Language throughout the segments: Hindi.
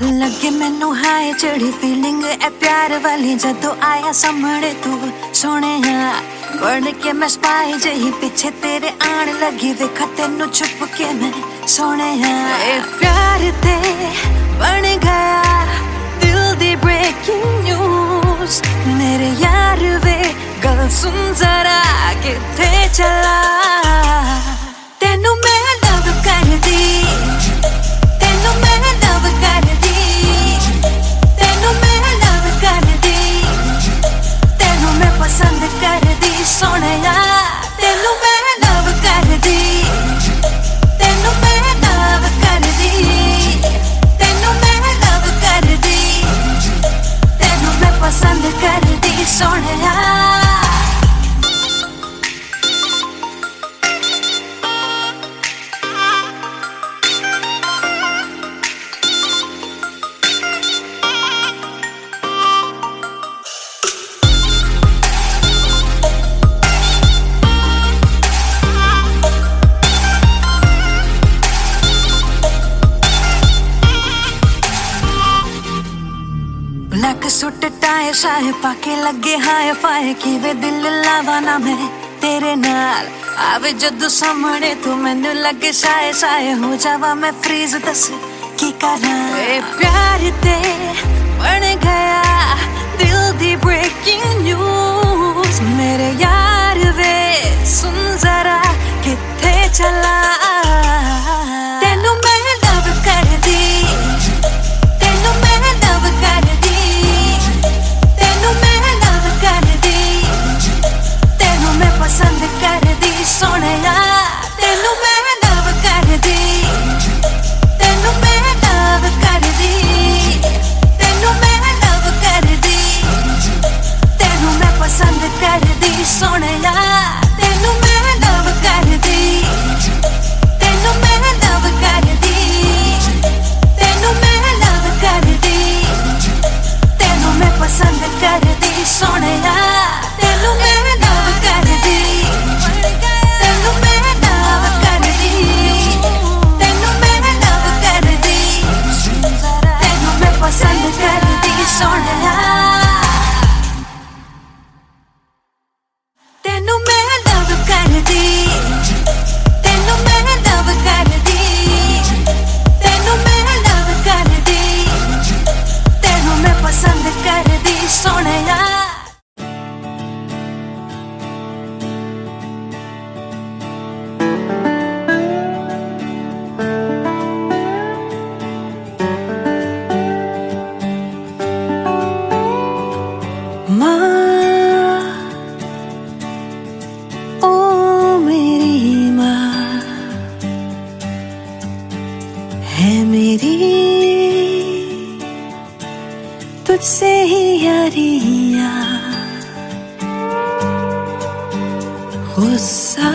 लगे मैनू हाय चढ़ी फीलिंग ए प्यार वाली जदों आया सामने तू सोने बन के मैं स्पाई जही पीछे तेरे आन लगी वेखा तेनू छुप के मैं सोने ए प्यार ते बन गया दिल दी ब्रेकिंग न्यूज मेरे यार वे गल सुन जरा किथे चला तेनू मैं लव कर दी तेनू मैं लव कर दी तेनू मैं लव कर दी तेनू मैं पसंद कर दी सोनिया तेनू मैं लव कर दी तेनू मैं लव कर दी तेनू मैं लव कर दी तेनू मैं पसंद कर दी Sonia black suit tie Shah पाके लगे हाय फाय कि वे दिल लावा ना मैं तेरे नाल आवे जदों सामने तू मैनू लगे शाये शाये हो जावा मैं फ्रीज दस की करा ए प्यार ते बन गया दिल दी ब्रेकिंग न्यूज मेरे यार वे सुन जरा किथे चला तेनू मैं लव कर दी तेनू मैं लव कर दी तेनू मैं लव कर दी तेनू मैं पसंद कर दी सोनिया तेनू मैं लव कर दी तेनू मैं लव कर दी तेनू मैं लव कर दी तेनू मैं पसंद कर दी सोनिया तेनू मैं लव कर दी तेनू मैं लव कर दी तेनू मैं लव कर दी तेनू मैं पसंद कर दी सोनिया तेनू मैं लव कर दी तेनू मैं लव कर दी तेनू मैं लव कर दी तेनू मैं पसंद कर दी सोनिया तेनू मैं लव कर दी तेनू मैं लव कर दी तेनू मैं लव कर दी तेनू मैं पसंद कर दी सोनिया तुझसे ही यारियां गुस्सा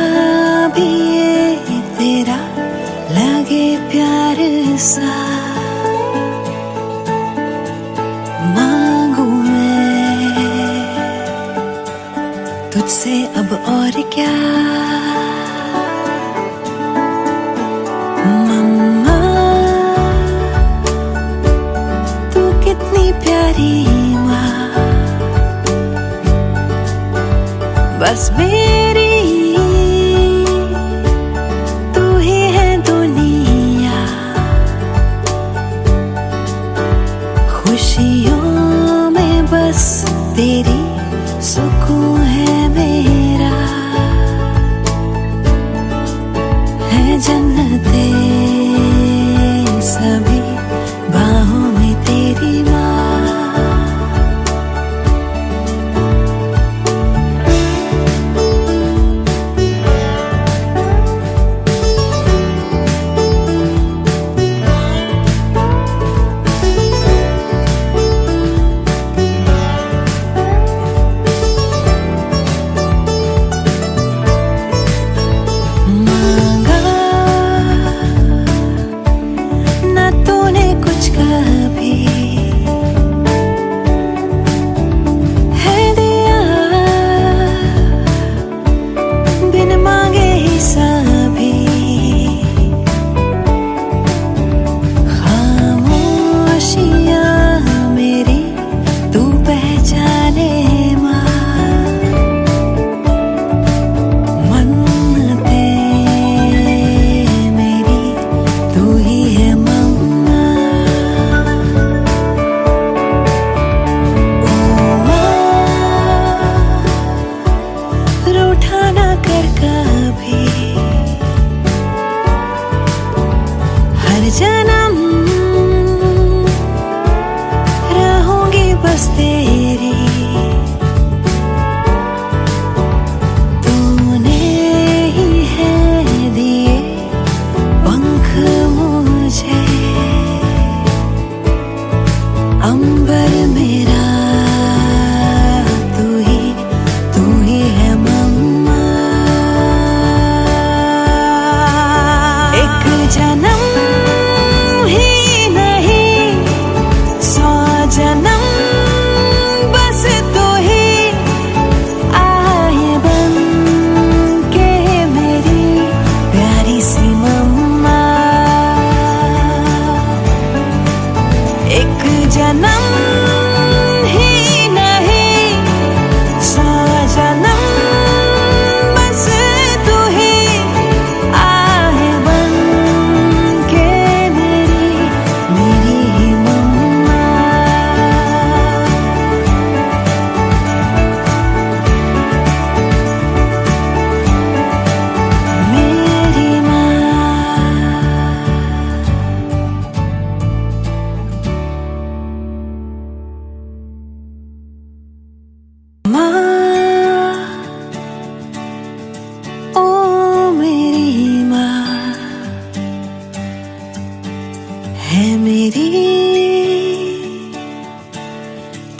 भी ये तेरा लगे प्यार सा मांगू मैं तुझसे अब और क्या प्यारी माँ बस मेरी तू ही है दुनिया खुशियों में बस तेरी सुकून है मेरा है जन्नते सभी बाहों में तेरी माँ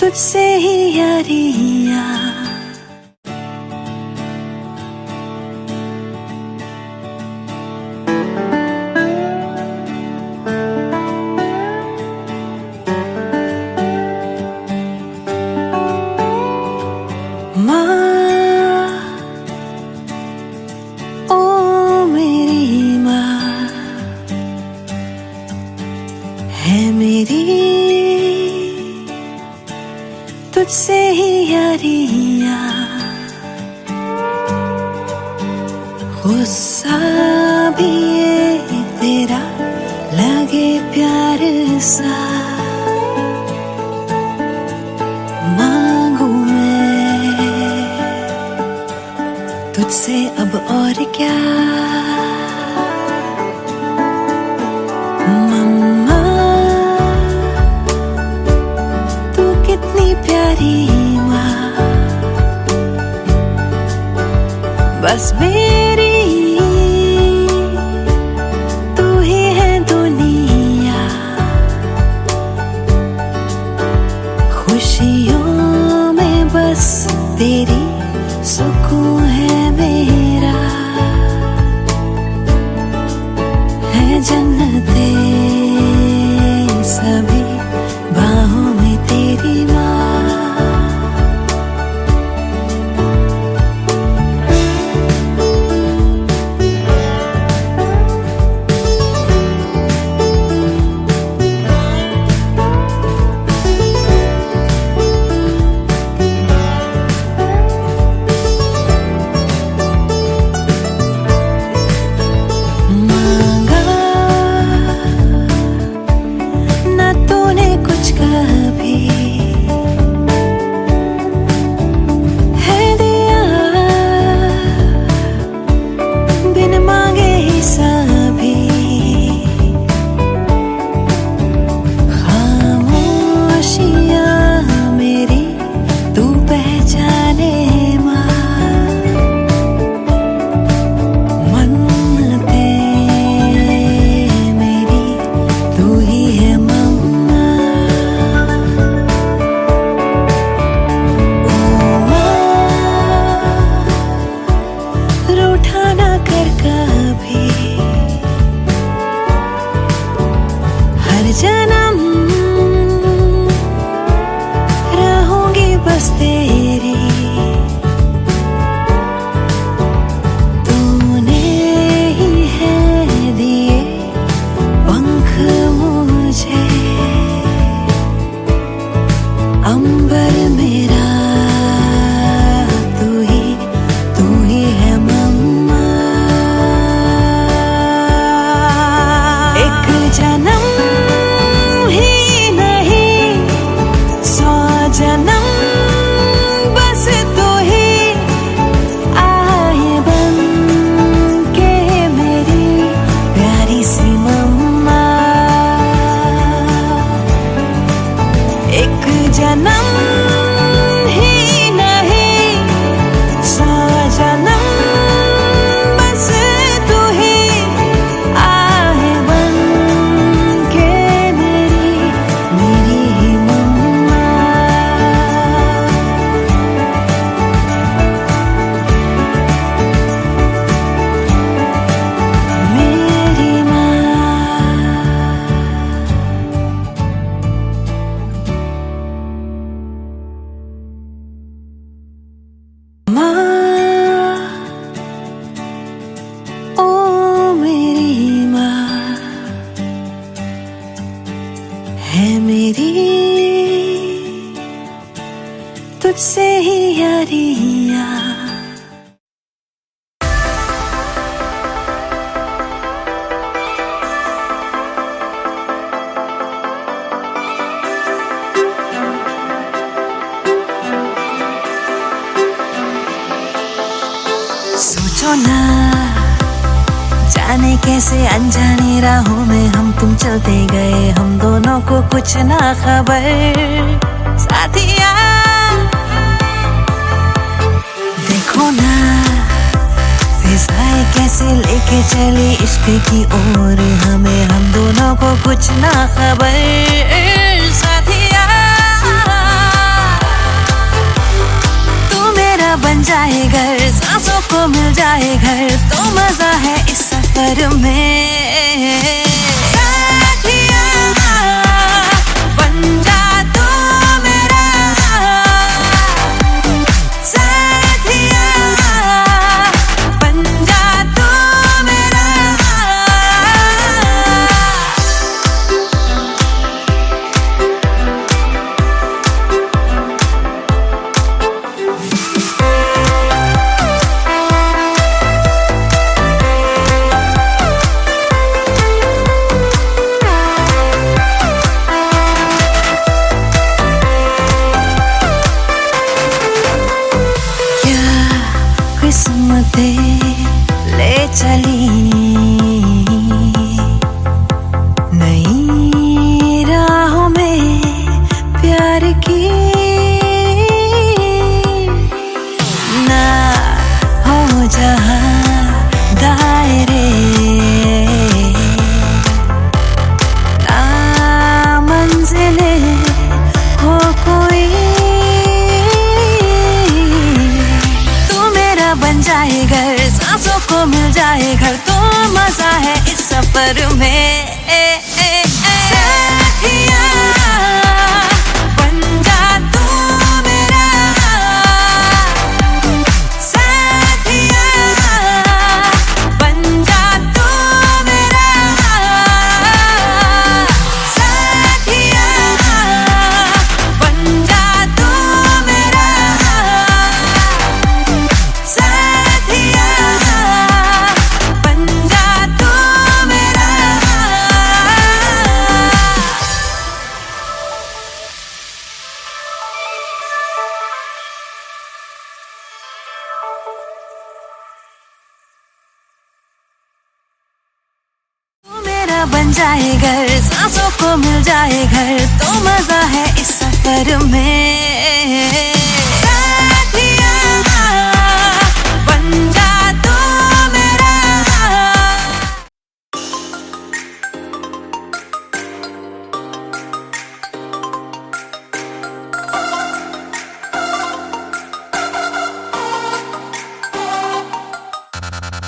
तुझसे ही यारियां। तुझसे ही यारियां। गुस्सा भी ये तेरा लगे प्यार सा, मांगू मैं तुझसे अब और क्या। प्यारी माँ बस मेरी तू ही है दुनिया। खुशियों में बस तेरी सुकून है मेरा। है जन्नते सभी बाहों में तेरी माँ। जन्म रहूंगी बस तेरी। तूने ही है दिए पंख मुझे, अंबर मेरा तू ही है मम्मा। एक जन्म जन्म बस तू ही आए बन के मेरी प्यारी सी मम्मा। एक जन्म ही नहीं 100 जन्म बस तू ही आए बन के मेरी मम्मा। है मेरी तुझसे ही यारियां। सोचो ना जाने कैसे अनजाने राहों में हम तुम चलते गए, हम दोनों को कुछ ना खबर। साथिया देखो ना फिजाएं कैसे लेके चली इश्क की ओर हमें, हम दोनों को कुछ ना खबर। साथिया जाए घर, सांसों को मिल जाए घर, तो मजा है इस सफर में। साथिया बन जा तू मेरा, साथिया बन जा तू मेरा। किस्मतें ले चली नई राहों में प्यार की, ना हो जहाँ दायरे, ना मंजिलें हो कोई, बन जाए घर, सांसों को मिल जाए घर, तो मजा है इस सफर में। साथिया बन जा तू मेरा, साथिया बन जा तू मेरा, साथिया बन जा तू मेरा, साथिया बन जा तू मेरा। तू मेरा बन जाए घर, सांसों को मिल जाए घर, तो मजा है इस सफर में। साथिया बन जा तू मेरा।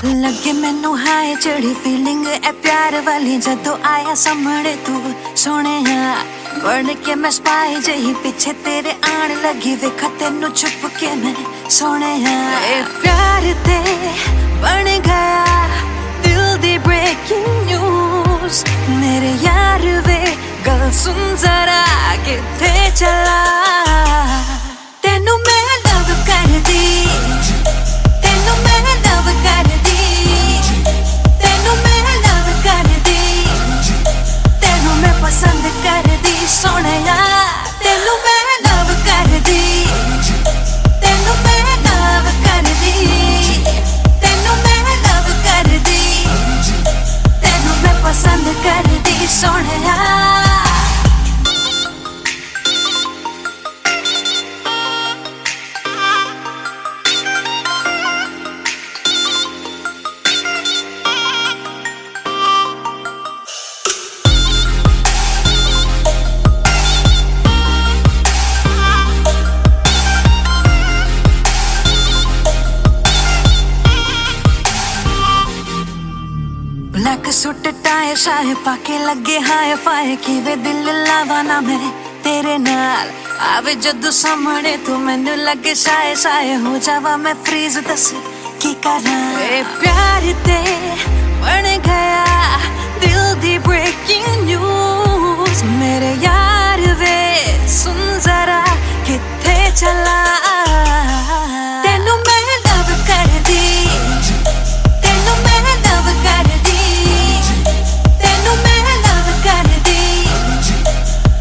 लगे मैनू हाय चढ़ी फीलिंग ए प्यार वाली, जदों आया सामने तू सोने बन के मैं स्पाई जही, पीछे तेरे आन लगी वेखा तेनू छुप के मैं सोने। ए प्यार ते बन गया दिल दी ब्रेकिंग न्यूज, मेरे यार वे गल सुन जरा किथे चला। तेनू मैं लव कर दी, तेनू मैं लव कर दी, तेनू मैं लव कर दी, तेनू मैं पसंद कर दी सोनिया, तेनू मैं लव कर दी, तेनू मैं लव कर दी, तेनू मैं लव कर दी, तेनू मैं पसंद कर दी Sonia. Black suit tie Shah पाके लगे हाय फाय, किवे दिल लावा ना मैं तेरे नाल, आवे जदों सामने तू मैनू लगे शाये शाये, हो जावा मैं फ्रीज, दस की करा। ए प्यार ते बन गया दिल दी ब्रेकिंग न्यूज, मेरे यार वे सुन जरा किथे चला। तेनू मैं लव कर दी, तेनू मैं लव कर दी, तेनू मैं लव कर दी,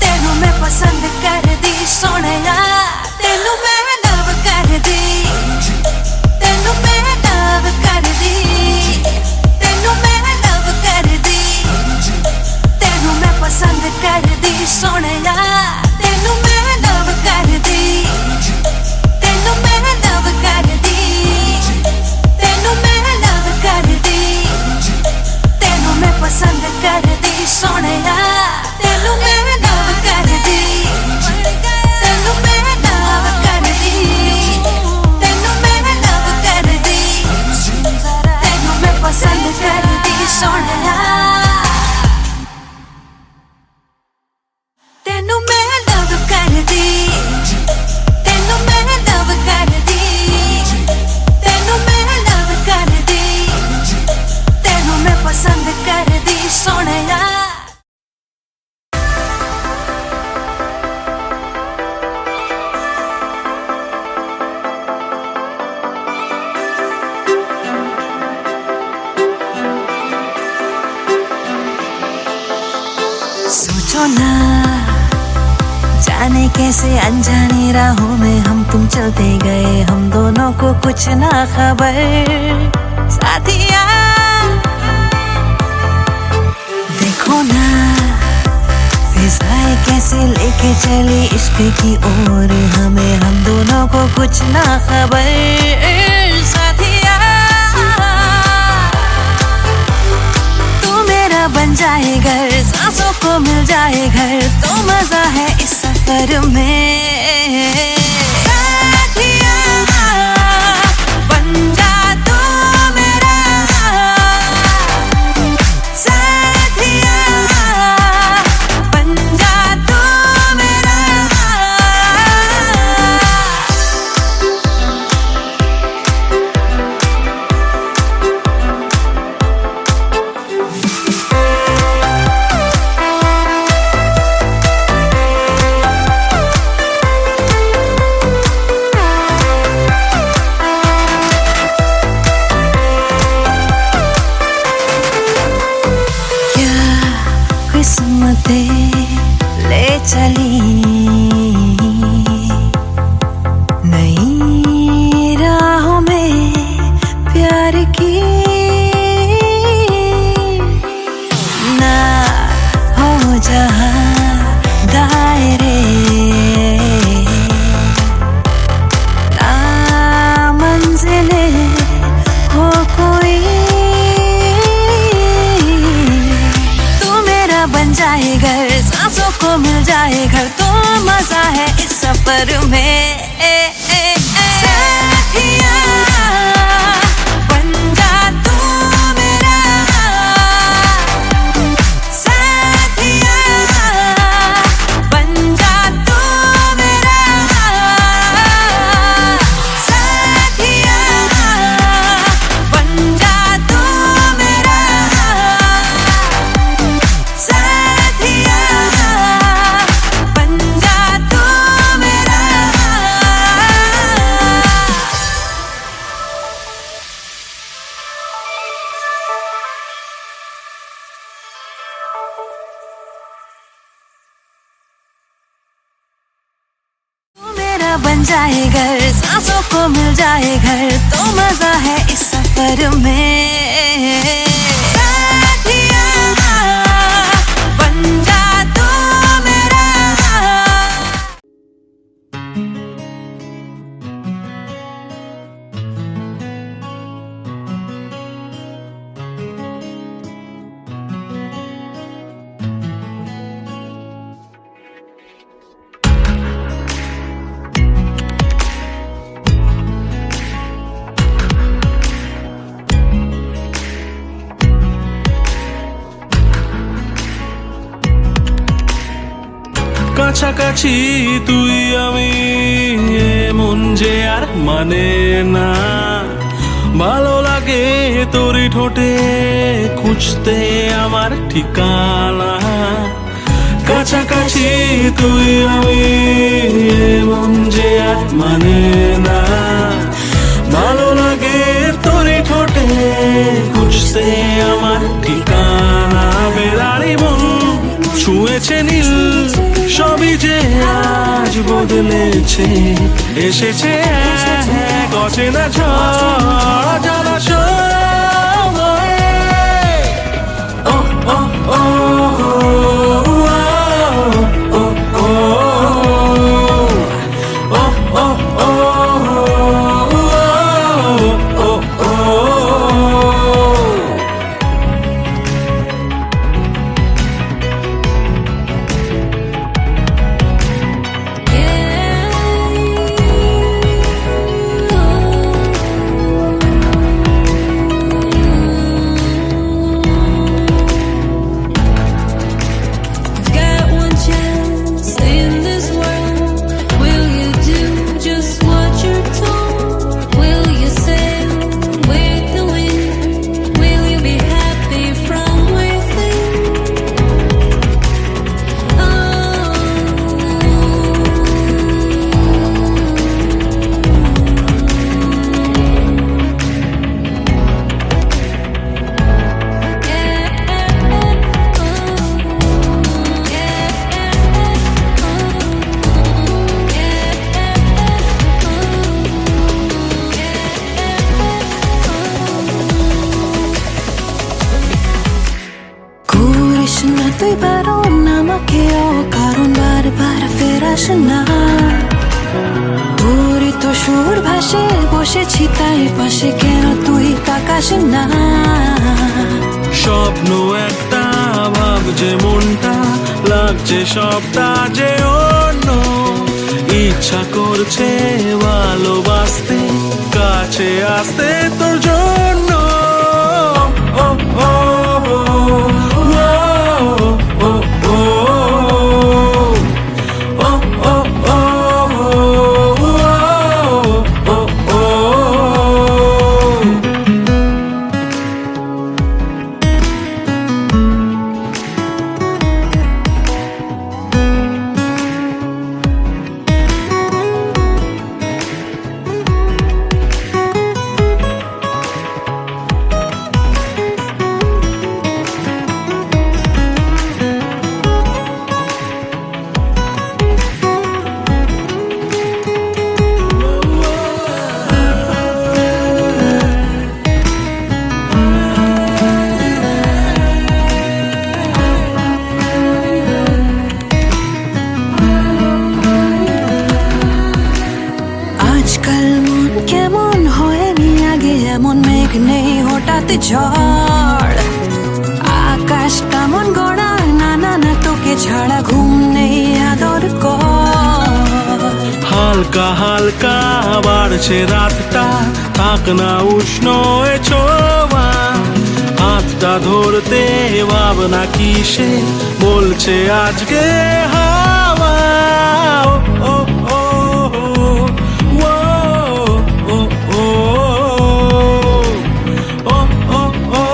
तेनू मैं पसंद कर दी सोनिया, तेनू मैं लव कर दी, तेनू मैं लव कर दी, तेनू मैं लव कर दी, तेनू मैं पसंद कर दी सोनिया, तेनू मैं लव कर ना जाने कैसे अनजाने राहों में हम तुम चलते गए, हम दोनों को कुछ ना खबर। साथिया देखो ना फिजाएं कैसे लेके चली इश्क की ओर हमें, हम दोनों को कुछ ना खबर। साथिया तू मेरा बन जाए घर, सांसों को मिल जाए घर, तो मजा है इस सफर में। साथिया बन जा तू मेरा, साथिया बन जा तू मेरा। किस्मतें ले चली नई राहों में प्यार की, ना हो जहां दायरे, ना मंजिले हो कोई, बन जाए घर, सांसों को मिल जाए घर, तो मजा है इस सफर में। साथिया बन जा तू मेरा, साथिया बन जा तू मेरा, साथिया बन जा तू मेरा, साथिया बन जा तू मेरा। तू मेरा बन जाए घर, सांसों को मिल जाए घर, तो मजा है इस सफर में। साथिया बन जा तू मेरा। কাছাকাছি তুই আমি মন যে আর মানে না, ভালো লাগে তোরই ঠোঁটে খুঁজতে আমার ঠিকানা। কাছাকাছি তুই আমি মন যে আর মানে না, ভালো লাগে তোরই ঠোঁটে খুঁজতে আমার ঠিকানা। বেড়ারি মন ছুঁয়েছে নীল, সবই যে আজ বদলেছে, এসেছে এক অচেনা ঝড় জলাশয়। ও ও ও না তোরই তো সুর ভাসে বসেছি তাই পাশে কেন তুই তাকাস না স্বপ্ন একটা ভাবছে মনটা লাগছে সবটা যে অন্য ইচ্ছা করছে ভালোবাসতে কাছে আসতে তোর জন্য ও ও ও ও ও আজকাল মন কেমন হয়নি আগে এমন মেঘ নেই হঠাৎ ঝড় আকাশ কেমন গড়া না না না তোকে ছাড়া ঘুম নেই আদর কর হালকা হালকা বাড়ছে রাতটা থাক না উষ্ণ এ ছোঁয়া হাতটা ধরতে ভাবনা কিসে বলছে আজকে হাওয়া ও ও ও ও ও ও ও ও ও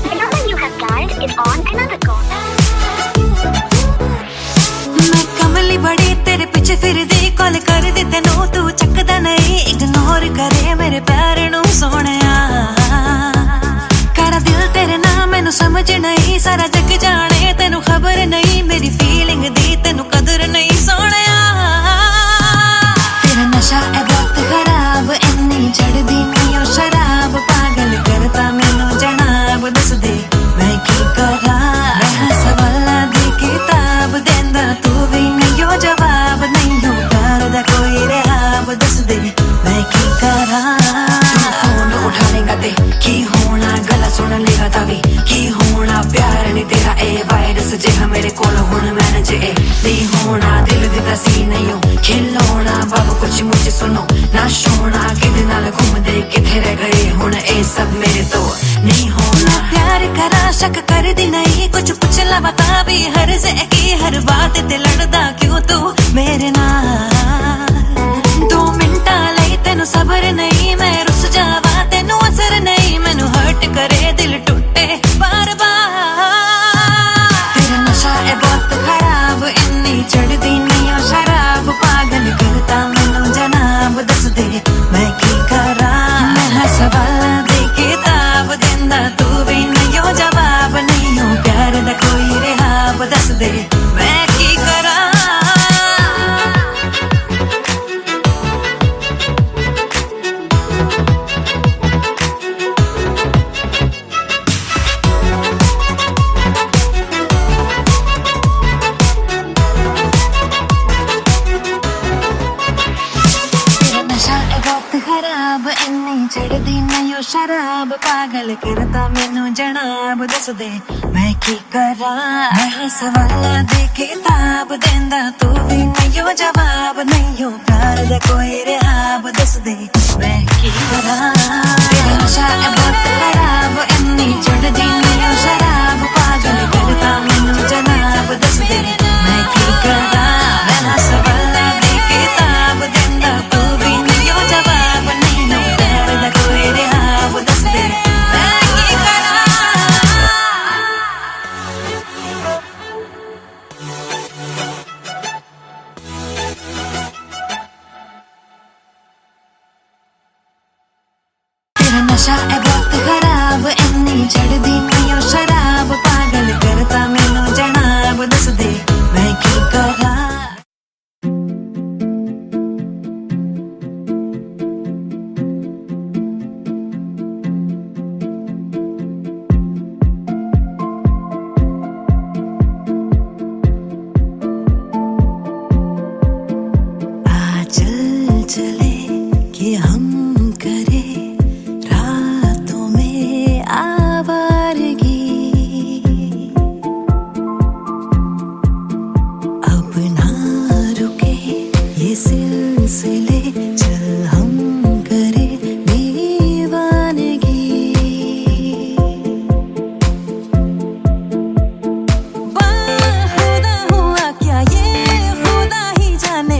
The number you have dialed is on another call. मैं कमली बड़ी तेरे पीछे फिरदी कॉल कर दी तेनू तू चकदा नहीं इग्नोर करे मेरे प्यार नू सोहणिया करा दिल तेरे नाम मैनू समझ नहीं सारा जग जाने तेनू खबर नहीं मेरी फीलिंग दी तेनू कदर नहीं सोहणिया तेरा नशा है बहुत खराब इन्नी चढ़दी नहीं ओ शराब पागल करता मैनू जनाब दस दे मैं की करा मैं सवाला दी किताब देंदा तू भी नहीं हो जवाब नहीं हो प्यार दा कोई रहाब दस दे मैं की करा फोन उठानेगा ते की होना गला सुन लेगा तभी की होना प्यार नहीं तेरा ए वायरस जे मेरे कोल हुण मैन जे नहीं होना दिल दिता सी नहीं हो खिलौना बाबू कुछ मुझे सुनो ना सोना किदे नाल घूमदे किथे रह गए हुण ए सब मेरे तो नहीं होना प्यार करा शक कर दी नहीं कुछ पुछला बता भी हर से की हर बात ते लड़दा क्यों तू मेरे नाल 2 मिनटा लई तेनू सबर नहीं मैं रुस जावा तेनू असर नहीं मैनू हर्ट करे दिल टूटे बार बार तेरा नशा है बहुत खराब इन्नी चढ़दी नहीं ओ शराब पागल करता मैनू जनाब दस दे मैं की करा मैं सवाल दे किताब देंदा तू भी नहीं हो जवाब नहीं हो प्यार दा कोई रहाब दस दे मैं की करा पागल करता मैनू जनाब दस दे मैं की करा। मैं सवाला दे किताब देंदा तू भी नहीं जवाब नहीं प्यार दा कोई रिहाब दस दे मैं की करा। तेरा नशा है बहुत खराब इन्नी चढ़दी नहीं शराब पागल करता मैनू जनाब दस दे मैं की करा। मैं सवाला दे किताब देंदा तू भी नहीं जवाब नहीं प्यार दा कोई रिहाब दस दे मैं की करा। तेरा नशा है बहुत खराब इन्नी चढ़दी नहीं शराब पागल करता मैनू जनाब दस दे मैं की करा। चल चले कि हम करे रातों में आवारगी अब ना रुके ये सिलसिले चल हम करे दीवानगी। बाखुदा हुआ क्या ये खुदा ही जाने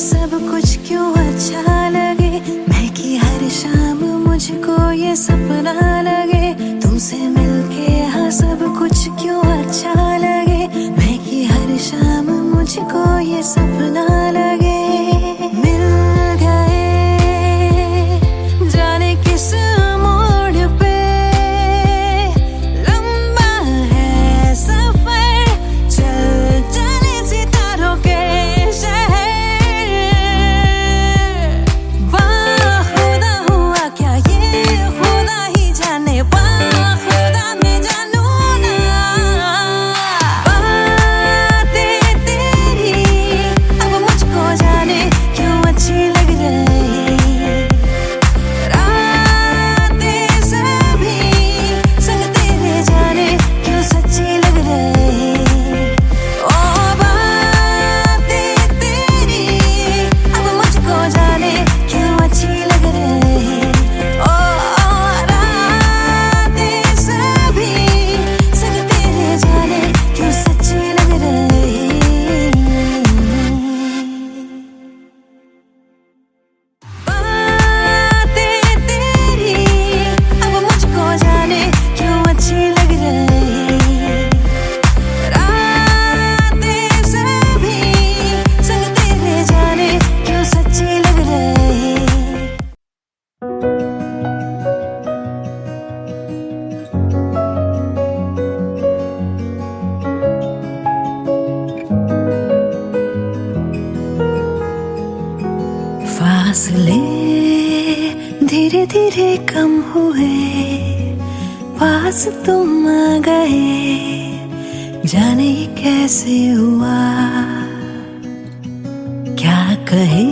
सब कुछ क्यों अच्छा लगे मैं कि हर शाम मुझको ये सपना लगे तुमसे मिलके हाँ सब कुछ क्यों अच्छा लगे मैं कि हर शाम मुझको ये सपना लगे। मिल गए जाने किस मोड़ पे लंबा है सफर चल चले सितारों के फासले धीरे धीरे कम हुए पास तुम आ गए जाने ये कैसे हुआ क्या कहे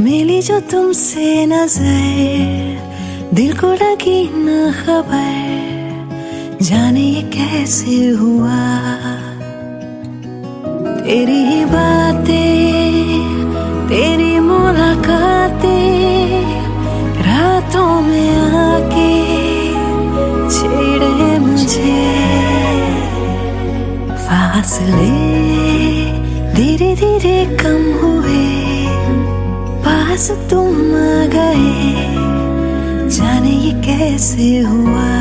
मिली जो तुमसे नजर दिल को लगी ना खबर जाने ये कैसे हुआ। तेरी ही बातें, तेरी मुलाकातें रातों में आके छेड़े मुझे। फासले धीरे धीरे कम हुए, पास तुम आ गए, जाने ये कैसे हुआ।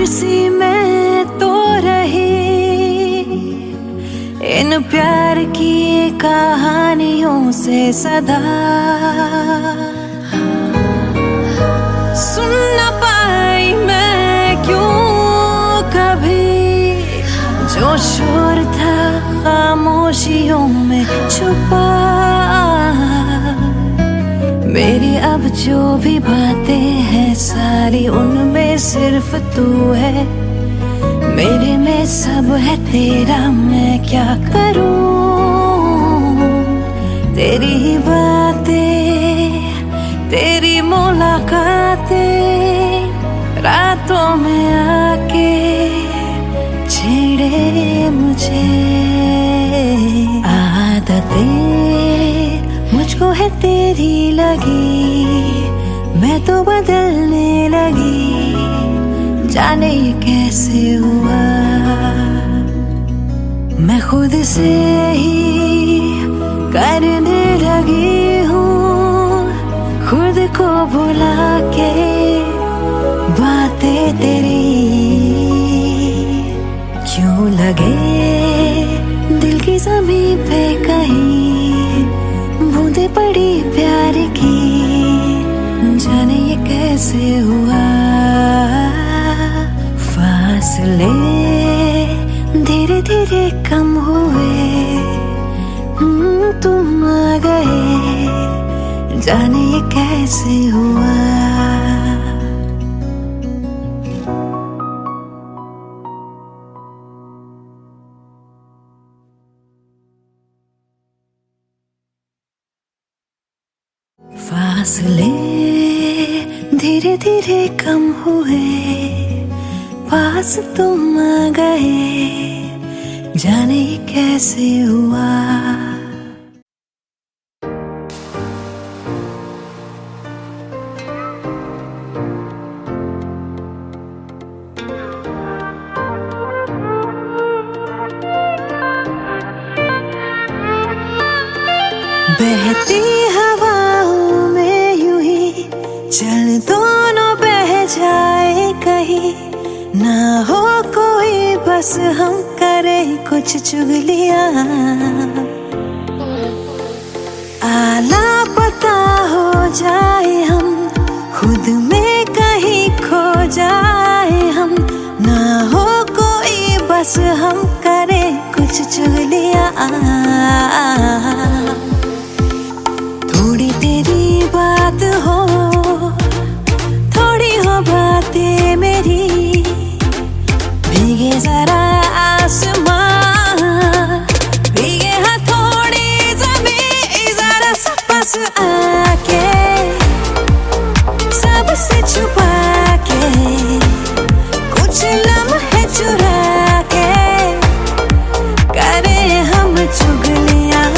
सी मैं तो रही इन प्यार की कहानियों से सदा। सुन न पाई मैं क्यों कभी जो शोर था खामोशियों में छुपा। मेरी अब जो भी बातें हैं सारी उनमें सिर्फ तू है। मेरे में सब है तेरा, मैं क्या करूं। तेरी ही बातें, तेरी मुलाकातें रातों में आके छेड़े मुझे। आदतें मुझको है तेरी लगी, मैं तो बदलने लगी, जाने ये कैसे हुआ। मैं खुद से ही करने लगी हूँ, खुद को भुला के बातें तेरी। क्यों लगे दिल की ज़मीं पे कहीं बूंदे पड़ी प्यार की, जाने ये कैसे हुआ। फासले धीरे धीरे कम हुए, तुम आ गए, जाने ये कैसे हुआ। फासले धीरे धीरे कम हुए, पास तुम आ गए, जाने ये कैसे हुआ। बहती हवाओं में यूं ही चल दोनों बह जाए कहीं, ना हो कोई बस हम करें कुछ चुगलियां। आला पता हो जाए हम, खुद में कहीं खो जाए हम, ना हो कोई बस हम करें कुछ चुगलियां। थोड़ी तेरी बात हो, थोड़ी हो बातें मेरी, भीगे जरा आसमां, भीगे हाँ थोड़ी ज़मीं, जरा सा पास आके सबसे छुपा के कुछ लम्हे चुरा के करें हम चुगलियां।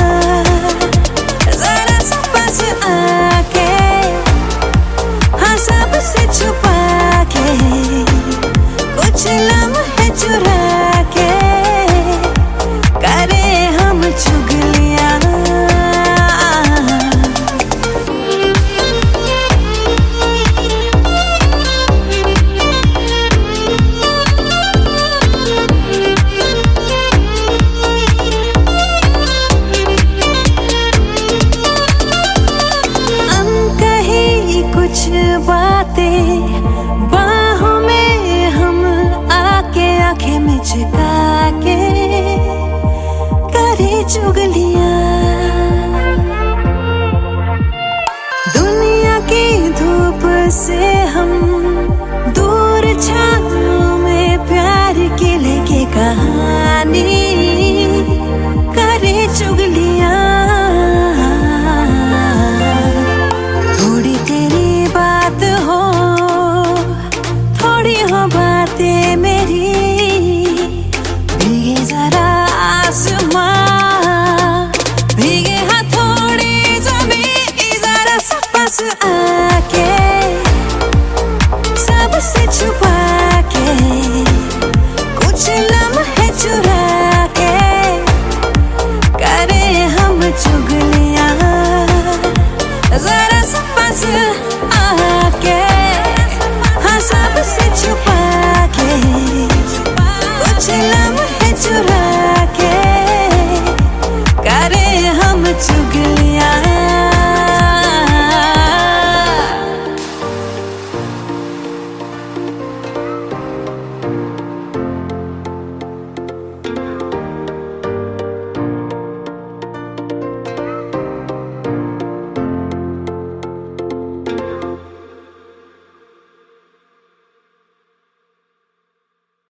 चुगलियां।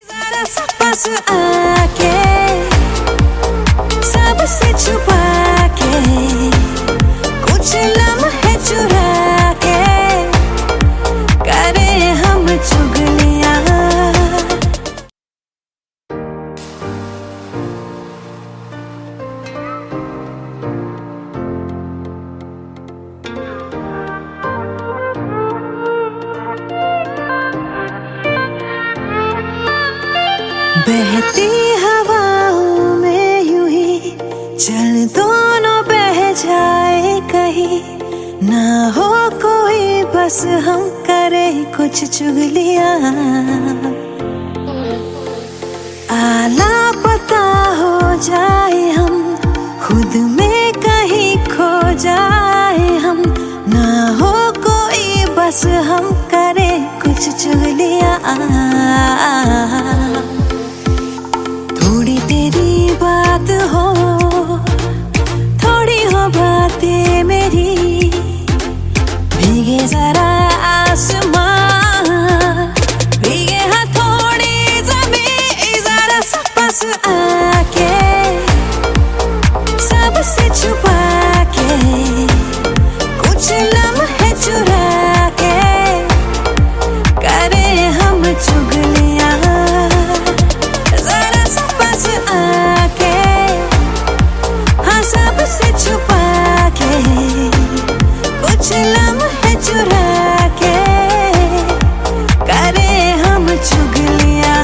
जरा सा पास आके सबसे छुपा के कुछ लम्हे चुरा के करे हम चुगलियां। बहती हवाओं में यूं ही चल दोनों बह जाए कहीं, ना हो कोई बस हम करे कुछ चुगलियां। आला पता हो जाए हम खुद में कहीं खो जाए हम, ना हो कोई बस हम करे कुछ चुगलियां। थोड़ी तेरी बात हो थोड़ी हो बातें मेरी, भीगे जरा आसमां भीगे हाँ थोड़ी ज़मीं। जरा सा पास आके सबसे छुपा के कुछ लम्हे चुरा के करे हम चुगलियां। जरा सा पास आके हाँ सबसे छुपा के कुछ लम्हे चुरा के करे हम चुगलियां।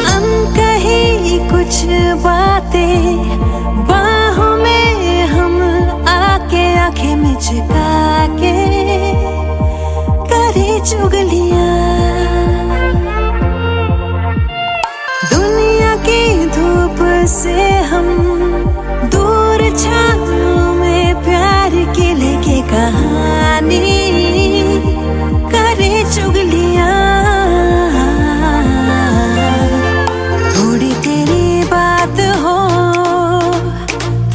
अनकही कुछ बातें बाहों में हम आके आंखें मिचका के करे चुगलियां। दुनिया की धूप से हम दूर छाँव में प्यार की लेके कहानी करे चुगलियां। थोड़ी तेरी बात हो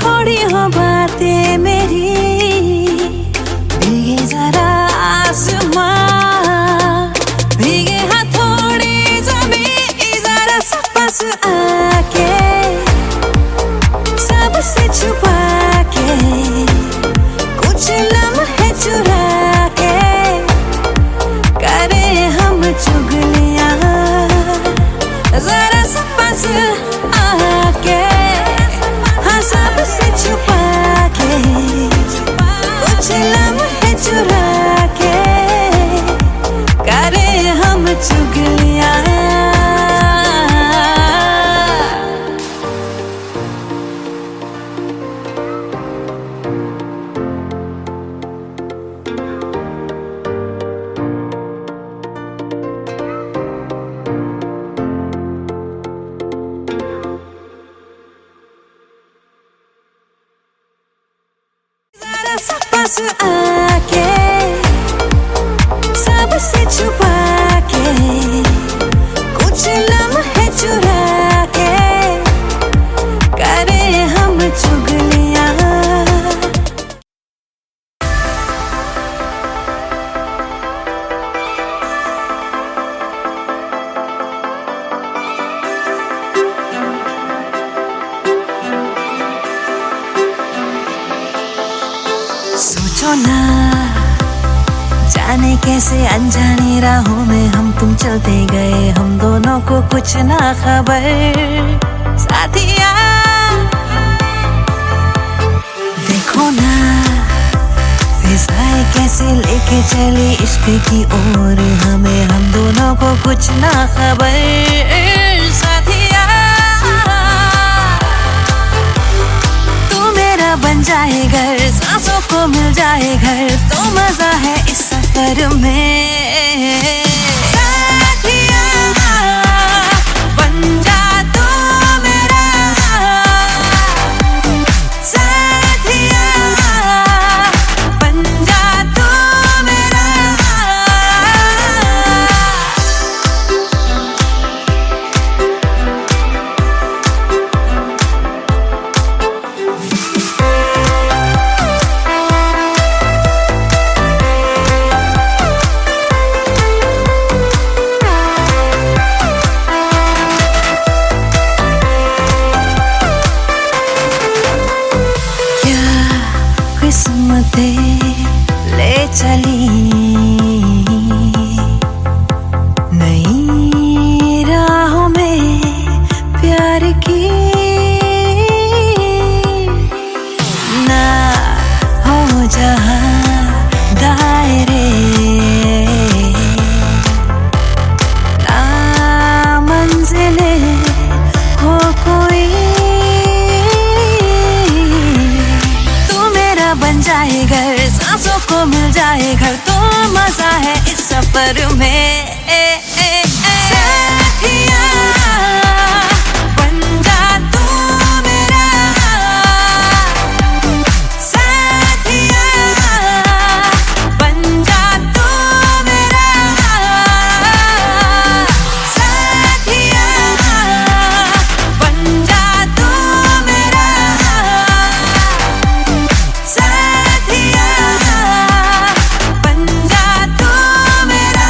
थोड़ी हो बातें मेरी, भीगे जरा आसमां भीगे हाँ थोड़ी ज़मीं। जरा सा पास आके सबसे छुपा के कुछ लम्हे चुरा के करे हम चुगलियां। जरा सा पास आके हाँ सबसे छुपा के कुछ लम्हे चुरा के करे हम चुगलियां। जरा सा पास आके सबसे छुपा के कुछ लम्हे चुरा के करे हम चुगलियां। सोचो ना जाने कैसे अनजानी राहों में हम तुम चलते गए, हम दोनों को कुछ ना खबर। साथिया देखो ना फिजाएं कैसे लेके चली इश्क की ओर हमें, हम दोनों को कुछ ना खबर। साथिया जाए घर तो मजा है इस सफर में। साथिया बन जा तू मेरा, साथिया बन जा तू मेरा। किस्मतें ले चली नई राहों में प्यार की, ना हो जहां दायरे, ना मंजिलें हो कोई, बन जाए घर सांसों को मिल जाए घर तो मजा है इस सफर में। साथिया बन जा तू मेरा, साथिया बन जा तू मेरा, साथिया बन जा तू मेरा, साथिया बन जा तू मेरा।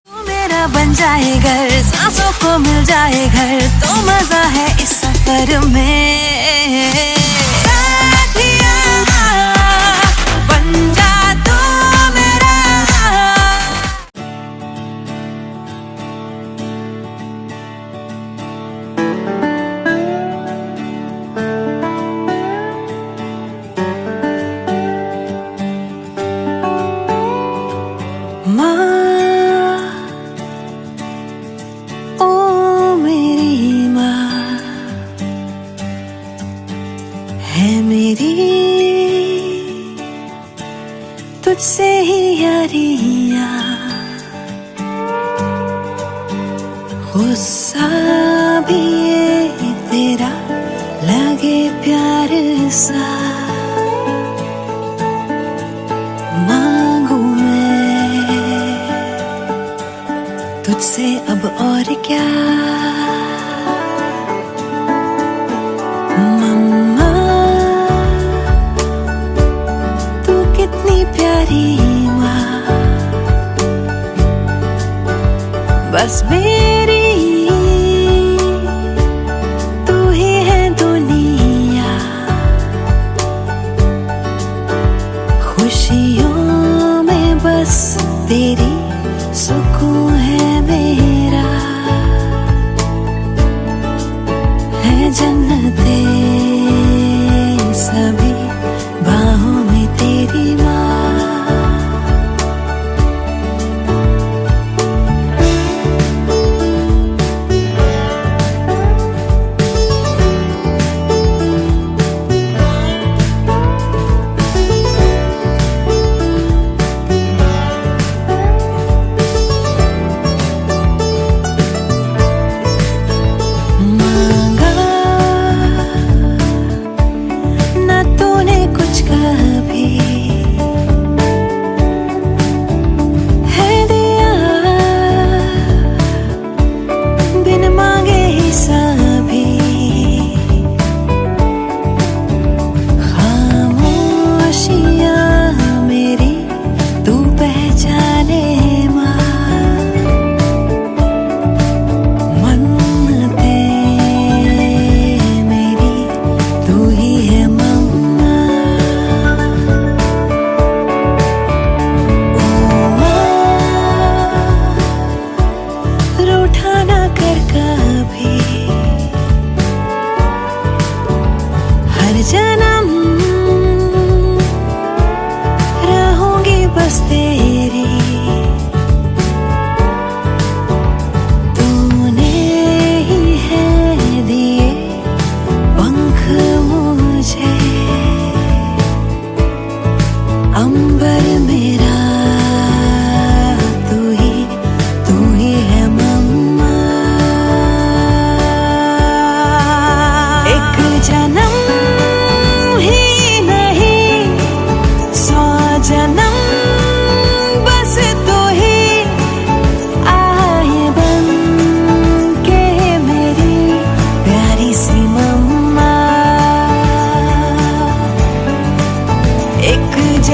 तू मेरा बन जाए घर सांसों को मिल जाए घर तो मजा है इस सफर में। साथिया बन जा तू मेरा। माँ ओ मेरी माँ है मेरी, तुझसे ही यारियां, गुस्सा भी ये तेरा लगे प्यार सा, मांगू मैं तुझसे अब और क्या। मम्मा तू कितनी प्यारी माँ, बस मेरी तू ही है दुनिया, खुशियों में बस तेरी सुकून है मेरा, है जन्नते सभी बाहों में तेरी माँ।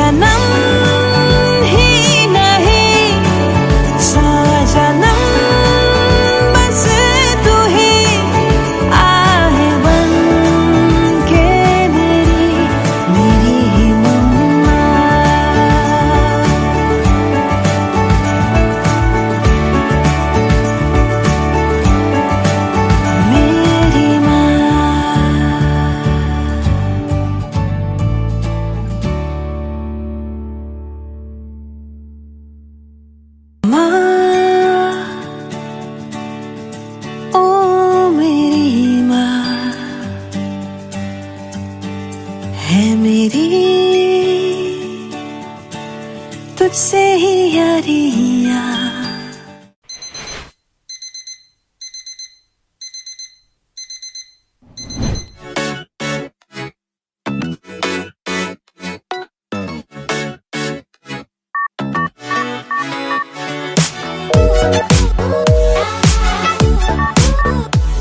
जन्म ही नहीं, 100 जन्म बस तू ही आहे बन के मेरी मम्मा। मेरी माँ। माँ, ओ मेरी माँ है मेरी, तुझसे ही यारियाँ।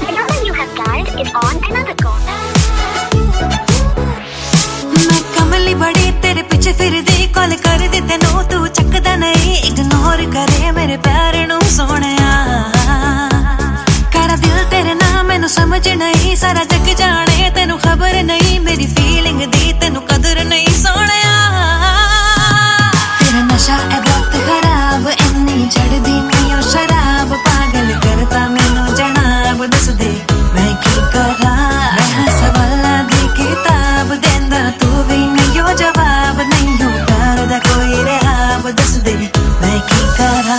The number you have dialed is on another call. मैं कमली बड़ी तेरे पीछे फिरदी, कॉल कर दी तेनू तू चकदा नहीं, इग्नोर करे मेरे प्यार नू सोहणिया। करा दिल तेरे नाम मैनू समझ नहीं, सारा जग जाने तेनू खबर नहीं, मेरी फीलिंग दी तेनू कदर नहीं सोहणिया। तेरा नशा है बहुत खराब, इन्नी चढ़दी नहीं ओ शराब, पागल करता मैनू जनाब, दस दे मैं की करा। मैं सवाला दी किताब देंदा तू भी नहीं हो जवाब, नहीं हो प्यार दा कोई रहाब, दस दे मैं की करा।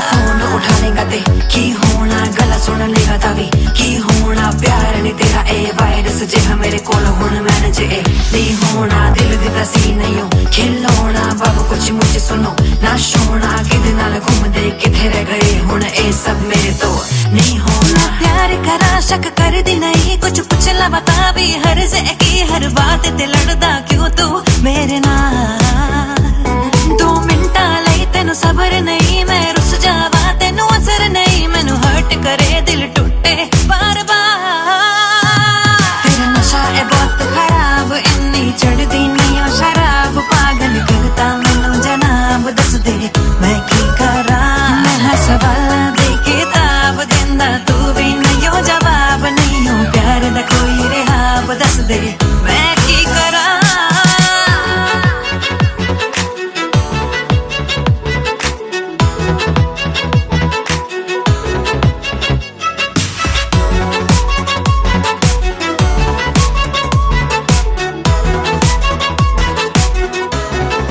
फोन उठा लेगा ते की होना, गला सुन लेगा तभी की होना, प्यार नहीं तेरा ए वायरस जिहा मेरे कोल हुण मैनेज ए नहीं होना, दिल दिता सी नहीं हो खिलौना, बाबू कुछ मुझे सुनो ना सोना, किदे नाल घूमदे किथे रह गए हुण ए सब मेरे तो नहीं होना। प्यार करा शक कर दी नहीं, कुछ पुछला बता भी हर से की, हर बात ते लड़दा क्यों तू मेरे नाल। 2 मिंटा लई तेनू सबर नहीं, मैं रुस जावा तेनू असर नहीं, मैनू हर्ट करे दिल टूटे बार बार। तेरा नशा है बहुत खराब, इन्नी चढ़दी नहीं ओ शराब, पागल करता मैनू जनाब, दस दे मैं की करा। मैं सवाला दे किताब देंदा तू भी नहीं हो जवाब, नहीं हो प्यार दा कोई रहाब, दस दे मैं की करा। तेरा नशा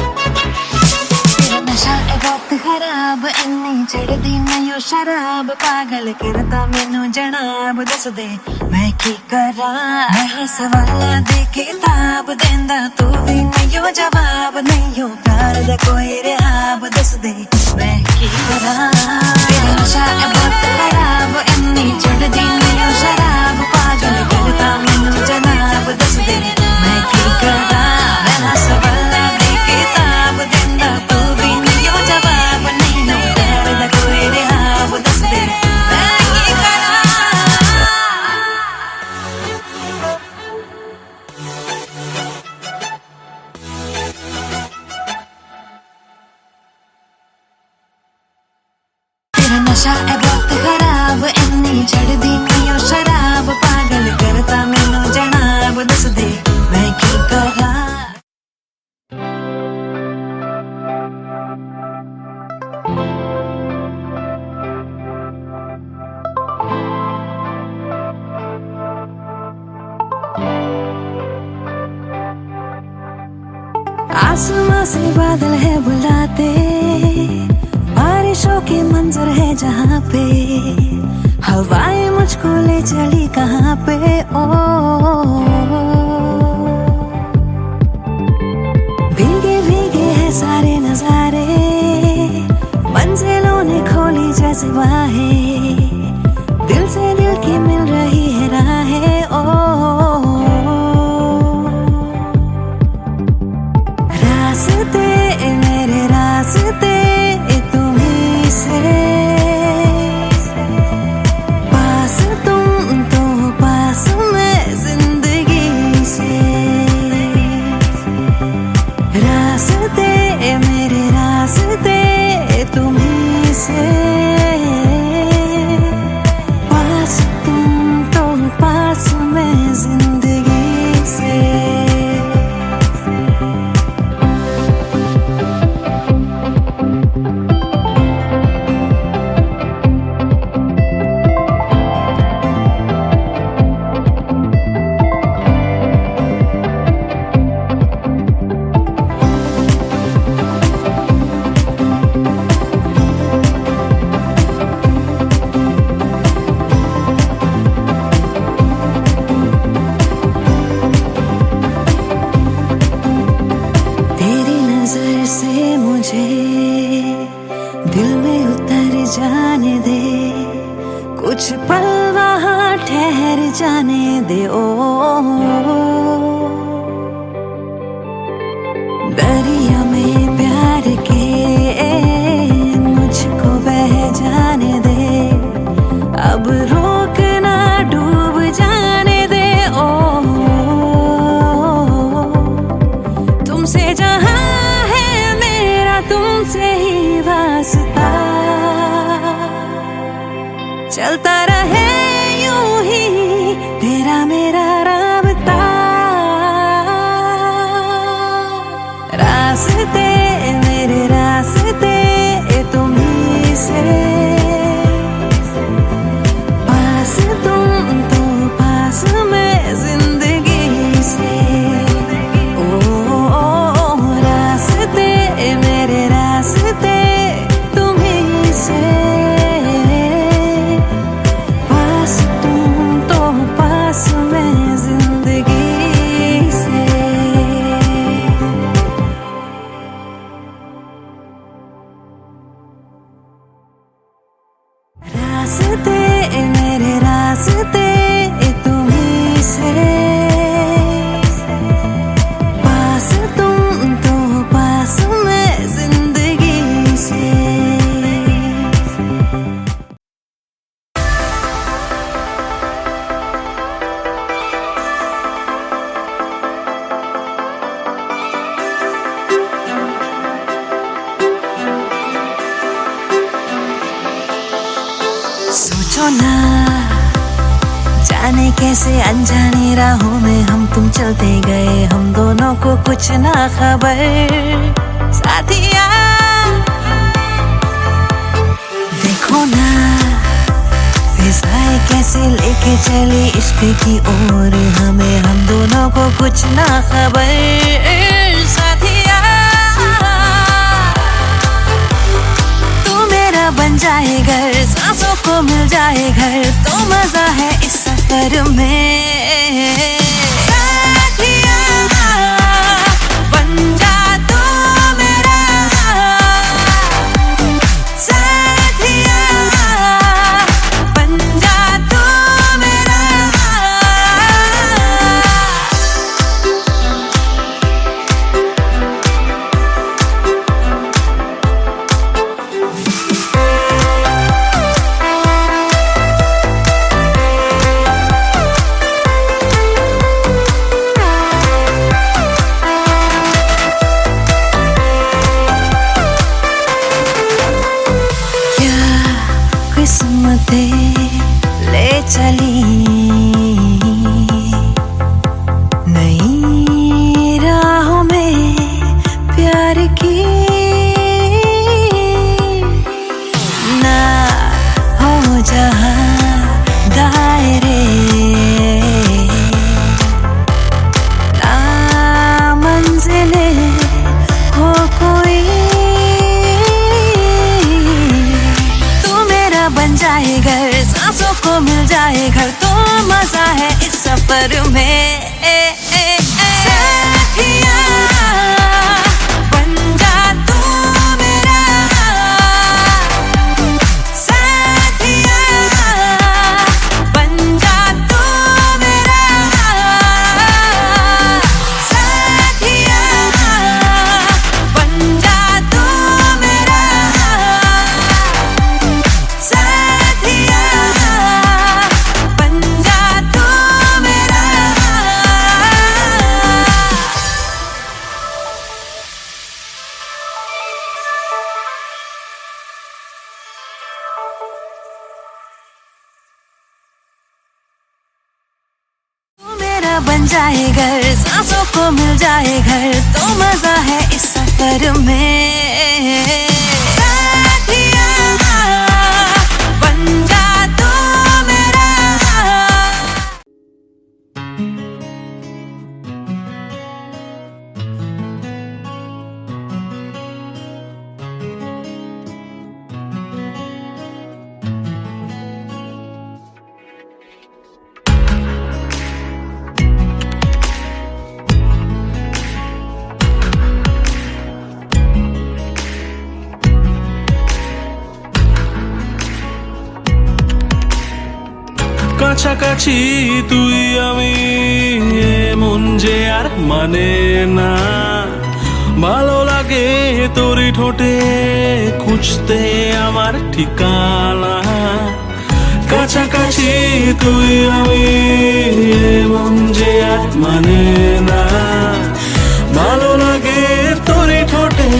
है बहुत खराब, इन्नी चढ़दी नहीं ओ शराब, पागल करता मैनू जनाब, दस दे मैं की करा। मैं सवाला दे किताब देंदा तू भी नहीं हो जवाब, नहीं हो प्यार दा कोई रहाब, दस दे मैं की करा। तेरा नशा है बहुत खराब, इन्नी चढ़दी नहीं ओ शराब, पागल करता मैनू जनाब, दस दे मैं की करा। मैं सवाला दे किताब देंदा तू भी नहीं हो जवाब, नहीं हो प्यार दा कोई रहाब, दस दे मैं की करा। तेरा नशा है बहुत खराब, इन्नी चढ़दी नहीं ओ शराब, पागल करता मैनू जनाब, दस दे मैं की करा। आसमां से बादल है बुलाते, बारिशों के मंजर है जहाँ पे, हवाएं मुझको ले चली कहाँ पे। ओ भीगे भीगे है सारे नजारे, मंजिलों ने खोली जैसे बाहें, दिल से दिल की मिल रही है राहें। ओ रास्ते मेरे रास्ते तुम्हीं से, पास तुम तो पास मैं जिंदगी से। रास्ते ना जाने कैसे अनजाने राहों में हम तुम चलते गए, हम दोनों को कुछ ना खबर। साथिया देखो ना फिजाएं कैसे लेके चली इश्क की ओर हमें, हम दोनों को कुछ ना खबर। साथिया तू मेरा बन जाए घर, सांसों को मिल जाए घर, तो मजा है इस सफर में। साथिया बन जा तू मेरा, साथिया बन जा तू मेरा। किस्मतें ले चली नई राहों में प्यार की, ना हो जहां दायरे, ना मंजिलें हो कोई, बन जाए घर, सांसों को मिल जाए घर, तो मजा है इस सफर में। साथिया बन जा तू मेरा, साथिया बन जा तू मेरा, साथिया बन जा तू मेरा, साथिया बन जा तू मेरा। तू मेरा बन जाए घर, सांसों को मिल जाए घर, तो मजा है इस सफर में। साथिया बन जा तू मेरा। কাছাকাছি তুই আমি মন যে আর মানে না, ভালো লাগে তোরই ঠোঁটে খুঁজতে আমার ঠিকানা। কাছাকাছি তুই আমি মন যে আর মানে না, ভালো লাগে তোরই ঠোঁটে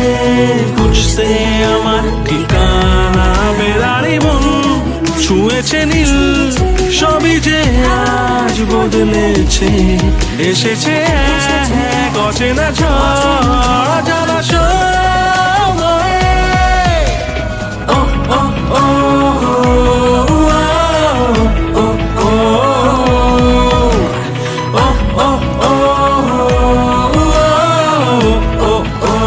খুঁজতে আমার ঠিকানা। বেড়ারি মন ছুঁয়েছে নীল, সবই যে আজ বদলেছে, এসেছে এক অচেনা ঝড় জলাশয়ে। ও ও ও ও ও ও ও ও ও।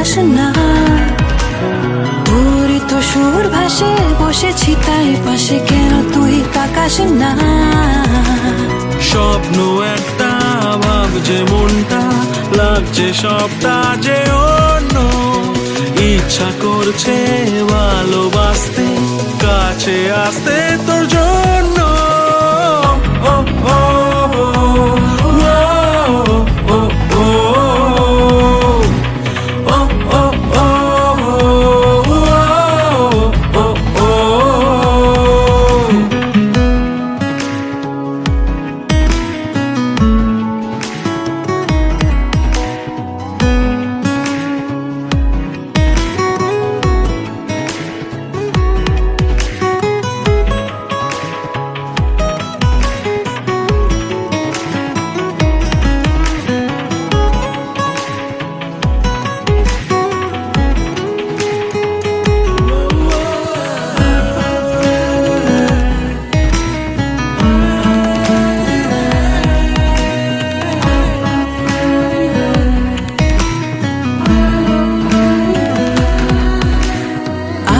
তাকাস না, তোরই তো সুর ভাসে, বসেছি তাই পাশে, কেন তুই তাকাস না? স্বপ্ন একটা ভাবছে মনটা, লাগছে সবটা যে অন্য, ইচ্ছা করছে ভালোবাসতে, কাছে আসতে তোর জন্য। ও ও ও, ও ও ও, ও ও ও, ও ও ও।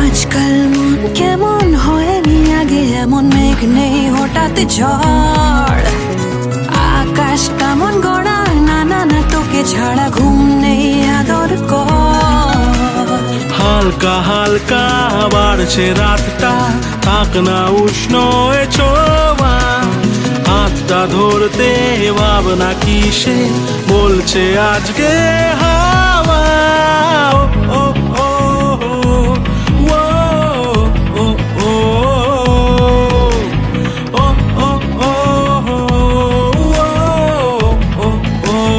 আজকাল মন কেমন হয়নি আগে এমন, মেঘ নেই হঠাৎ ঝড়, আকাশটা মন গড়া, না না না তোকে ছাড়া ঘুম নেই আদর কর। হালকা হালকা বাড়ছে রাতটা, থাক না উষ্ণ এ ছোঁয়া, হাতটা ধরতে ভাবনা কিসে বলছে আজকে হাওয়া। ও ও ও, ও ও ও, ও ও ও, ও ও ও।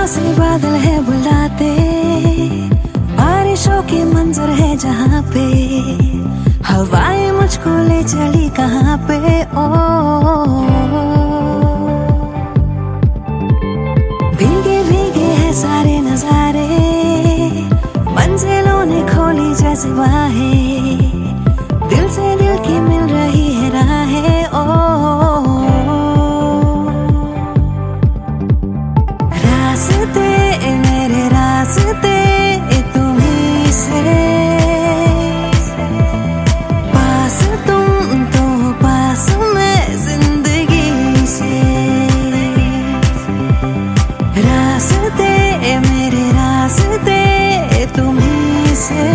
से बादल है बुलाते, बारिशों के मंजर है जहाँ पे, हवाएं मुझको ले चली कहाँ पे। ओ भीगे भीगे है सारे नजारे, मंजिलों ने खोली जैसे बाहें, दिल से दिल की मिल रही है राहें। ओ रास्ते मेरे रास्ते तुम्हीं से, पास तुम तो पास मैं जिंदगी से। रास्ते मेरे रास्ते तुम्हीं से,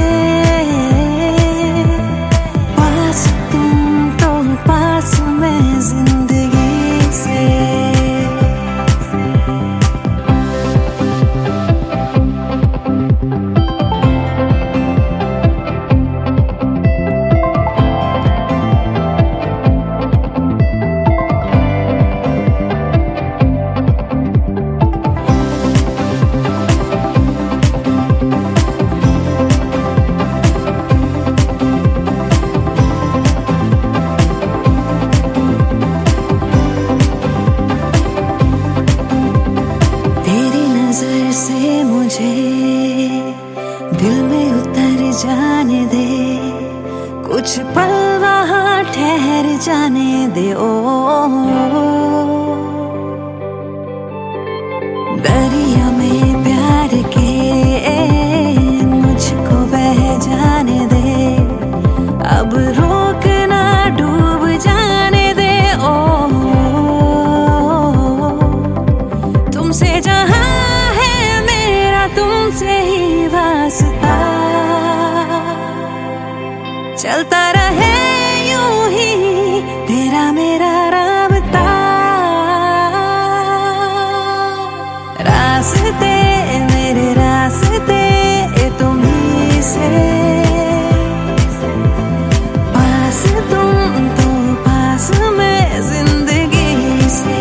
पास तुम तो पास मैं जिंदगी से। से मुझे दिल में उतर जाने दे, कुछ पल वहाँ ठहर जाने दे। ओ दरिया में प्यार के मुझको बह जाने दे, अब रोक ना डूब जाने दे। ओ तुमसे जहाँ तुमसे ही वास्ता, चलता रहे यूं ही तेरा मेरा राबता। रास्ते मेरे रास्ते तुम्हीं से, पास तुम तो पास मैं जिंदगी से।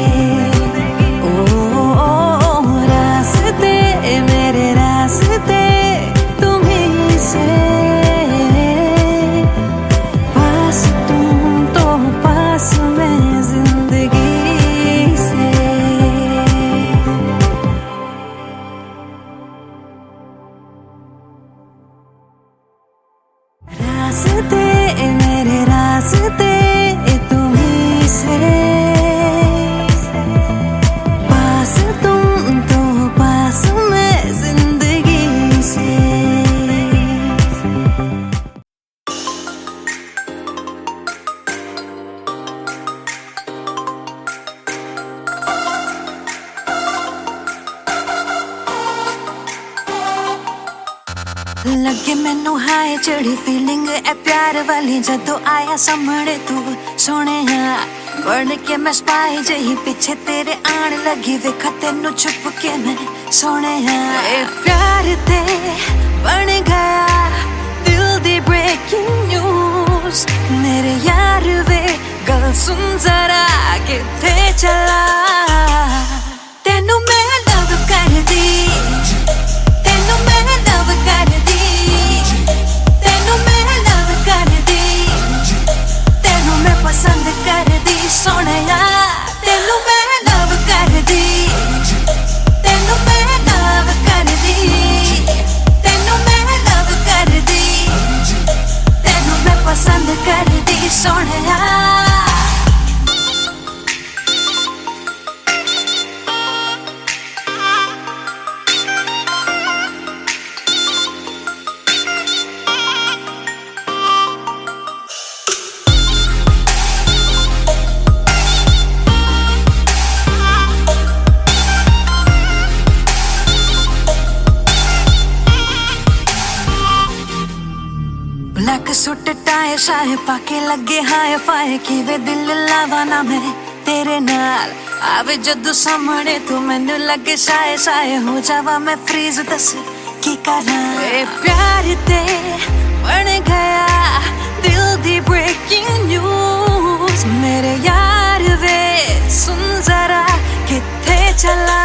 रास्ते तुम्हीं से, पास तुम तो पास मैं जिंदगी से। रास्ते मेरे रास्ते तुम्हीं से, पास तुम तो पास मैं जिंदगी से। लगे मैनू हाय चढ़ी फीलिंग ए प्यार वाली, जदों आया सामने तू सोने बन के मैं स्पाई जही पीछे तेरे आन लगी, वेखा तेनू छुप के मैं सोने ए प्यार ते बन गया दिल दी ब्रेकिंग न्यूज। मेरे यार वे गल सुन जरा किथे चला, तेनू मैं लव कर दी, तेनू मैं लव कर दी, तेनू मैं लव कर दी, तेनू मैं पसंद कर दी सोनिया, तेनू मैं लव कर दी, तेनू मैं लव कर दी, तेनू मैं लव कर दी, तेनू मैं पसंद कर दी Sonia. Black suit tie Shah पाके लगे हाय फाय, किवे दिल लावा ना मैं तेरे नाल, आवे जदों सामने तू मैनू लगे शाये शाये, हो जावा मैं फ्रीज दस की करा। ए प्यार ते बन गया दिल दी ब्रेकिंग न्यूज। मेरे यार वे सुन जरा किथे चला,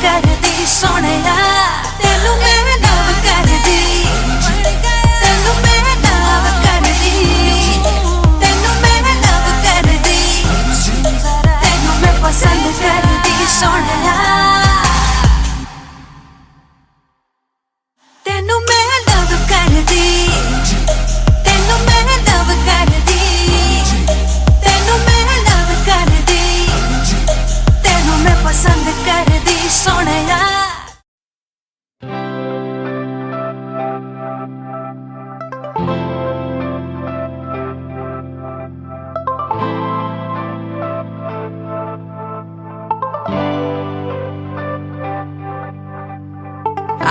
कर दी सोहणिया तेनू मैं लव कर दी तेनू मैं लव कर दी तेनू मैं लव कर दी तेनू मैं पसंद कर दी सोहणिया तेनू मैं लव कर दी तेनू मैं लव कर दी तेनू मैं लव कर दी तेनू मैं पसंद कर दी सोहणिया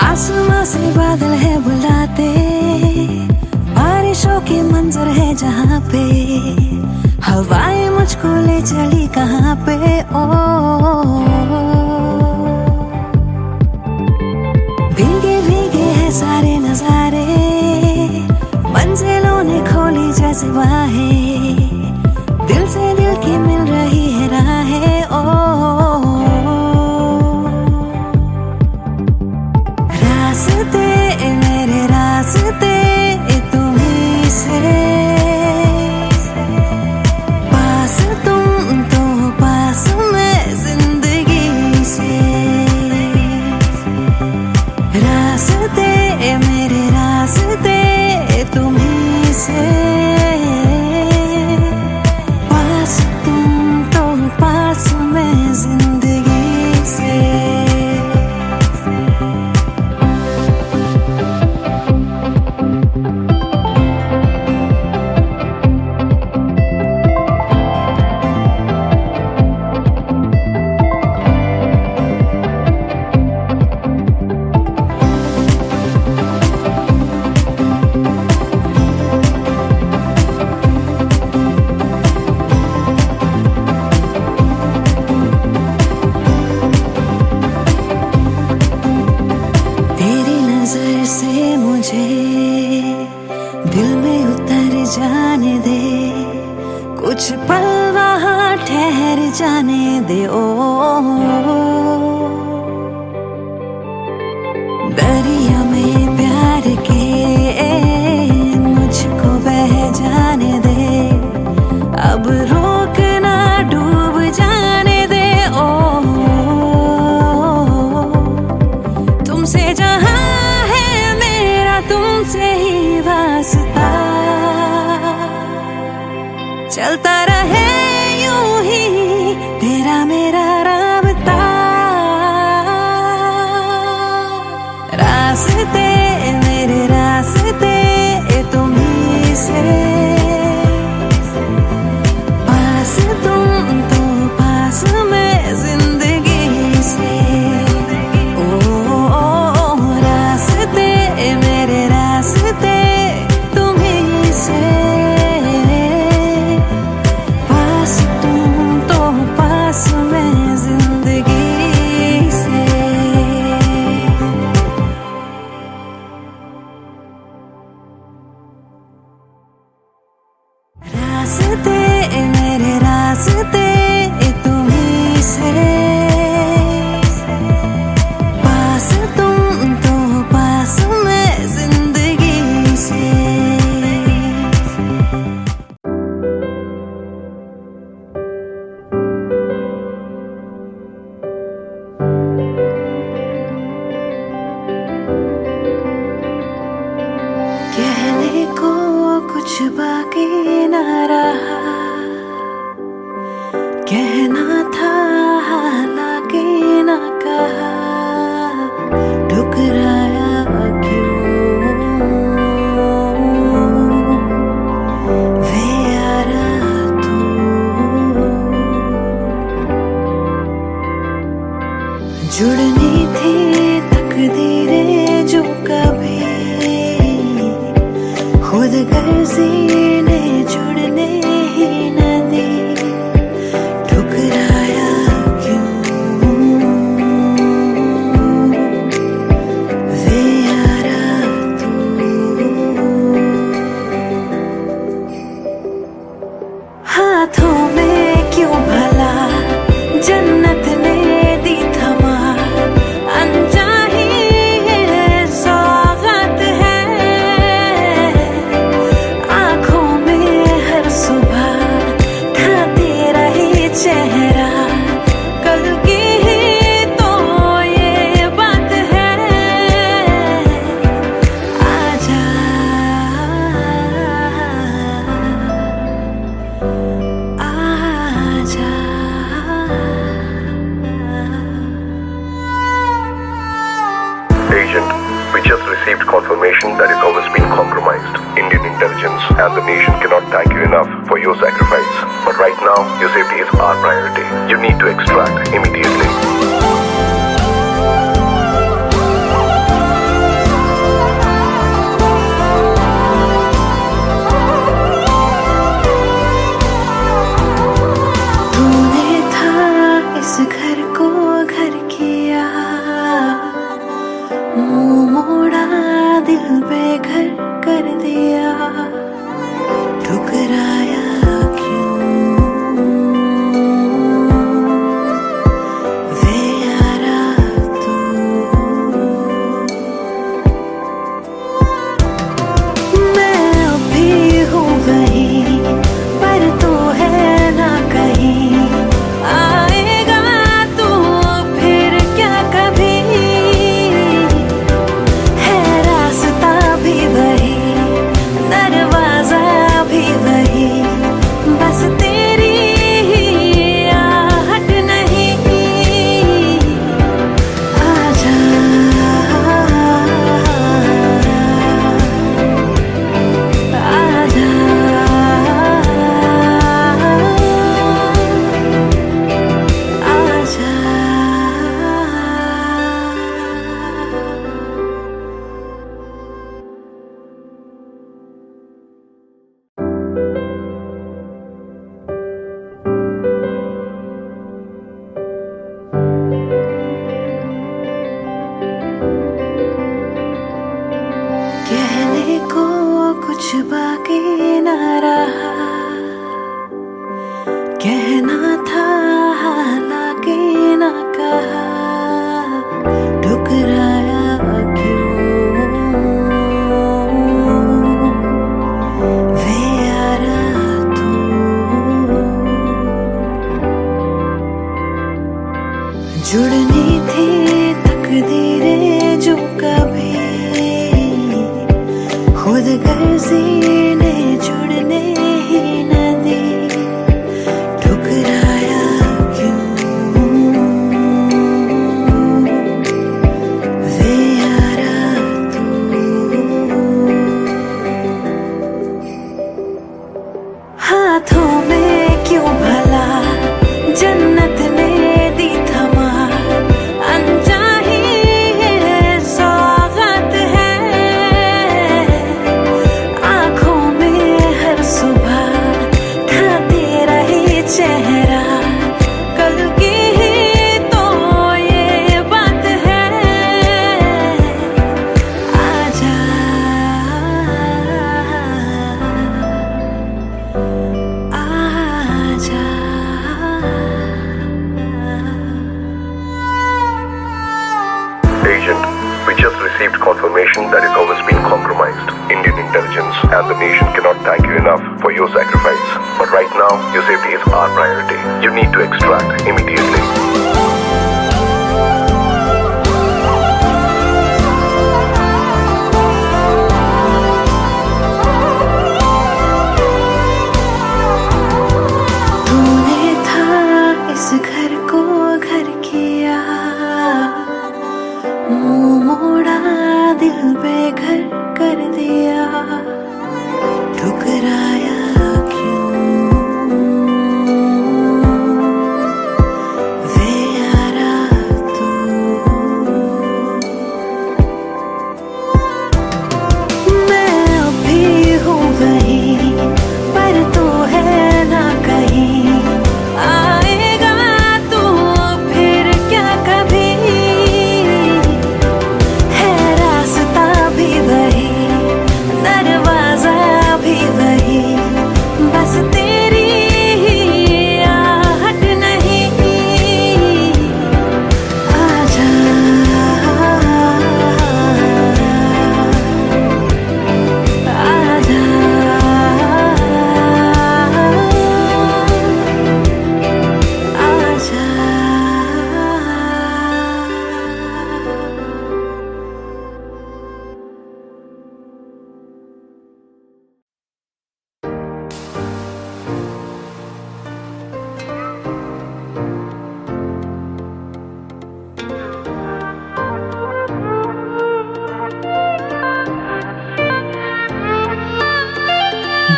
आसमां से बादल है बुलाते बारिशों के मंजर है जहाँ पे हवाएं मुझको ले चली कहाँ पे ओ भीगे भीगे है सारे नजारे मंजिलों ने खोली जैसे बाहें दिल से दिल की मिल रही है राहें ओ रास्ते मेरे रास्ते तुम्हीं से पास तुम तो पास मैं जिंदगी से रास्ते मेरे रास्ते तुम्हीं से पास तुम तो पास मैं जिंदगी से दिल में उतर जाने दे कुछ पल वहाँ ठहर जाने दे ओ दरिया में प्यार के मुझको बह जाने दे अब रोक ना डूब जाने दे ओ तुमसे जहाँ है मेरा तुमसे ही वास्ता चलता रहे यूं ही तेरा मेरा राबता रास्ते मेरे रास्ते तुम्हीं से पास तुम तो पास मैं जिंदगी से ओ रास्ते मेरे रास्ते तुम्हीं से पास तुम तो पास मैं जिंदगी से रास्ते मेरे रास्ते तुम्हीं से पास तुम तो पास मैं जिंदगी से कहने को कुछ बाकी ना रहा कहना था हालांकि ना कहा ठुकराया क्यों वे यारा तू जुड़नी थी तकदीरें जो कभी खुद गर्जी ने जुड़ने ही न दी ठुकराया क्यों वे यारा तू हाथों में क्यों भला जन्नत ने दी थमा Agent, we just received confirmation that your home has been compromised. Indian intelligence and the nation cannot thank you enough for your sacrifice. But right now, your safety is our priority. You need to extract immediately. तूने था इस घर को घर किया, मुंह मोड़ा दिल बेघर कर दिया, ठुकराया क्यों वे यारा तू। मैं अभी हूँ वहीं पर तू है ना कहीं, आएगा तू फिर क्या कभी, है रास्ता भी वही दरवाजा भी वही, बस तेरी ही आहट नहीं। आजा आजा कहने को कुछ बाकी न रहा, कहना था हालांकि न कहा, ठुकराया क्यों वे यारा तू। जुड़नी थी तकदीरें जो कभी, खुद गर्जी ने जुड़ने ही न दी, ठुकराया क्यों वे यारा तू। हाथों में क्यों भला जन्नत ने दी थमा, अनचाही सौगात है, आँखों में हर सुबह था तेरा ही चेहरा, कल की ही तो ये बात है। आजा आजा Agent, we just received confirmation that your home has been compromised. Indian intelligence and the nation cannot thank you enough for your sacrifice. But right now, your safety is our priority. You need to extract immediately. तूने था इस घर को घर किया, मुंह मोड़ा दिल बेघर कर दिया, ठुकराया क्यों वे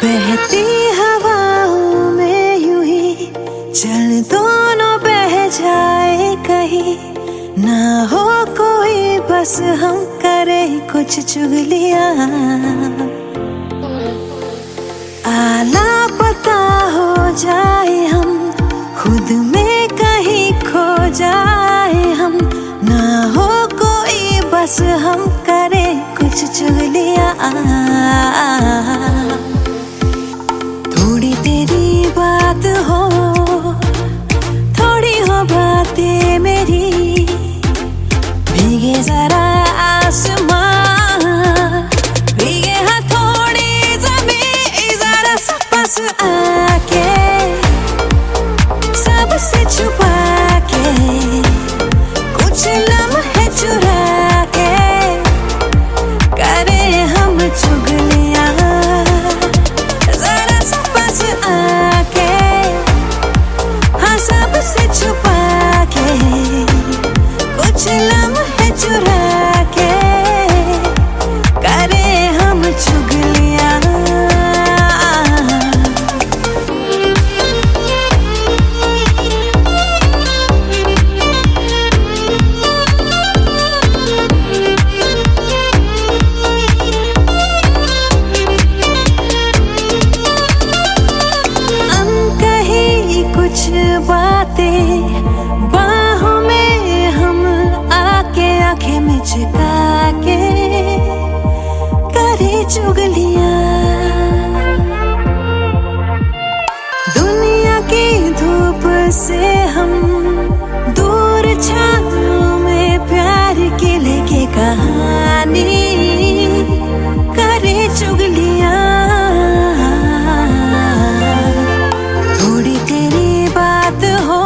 बहती हवाओं में यूं ही चल दोनों बह जाए कहीं, ना हो कोई बस हम करे कुछ चुगलियां। आला पता हो जाए हम, खुद में कहीं खो जाए हम, ना हो कोई बस हम करे कुछ चुगलियां। थोड़ी तेरी बात हो, थोड़ी हो बातें मेरी, भीगे जरा आसमां, भीगे हाँ थोड़ी ज़मीं, जरा सा पास आके सबसे छुपा के, कुछ लम्हे चुरा के करे हम चुगलियां। जरा सा पास आके हाँ सबसे छुपा के, कुछ लम्हे चुरा के करे हम चुगलियां। अनकही कुछ बातें बाहों में हम आके, आंखें मिचका के करे चुगलियां। दुनिया की धूप से हम दूर, छाँव में प्यार की लेके कहानी करे चुगलियां। थोड़ी तेरी बात हो,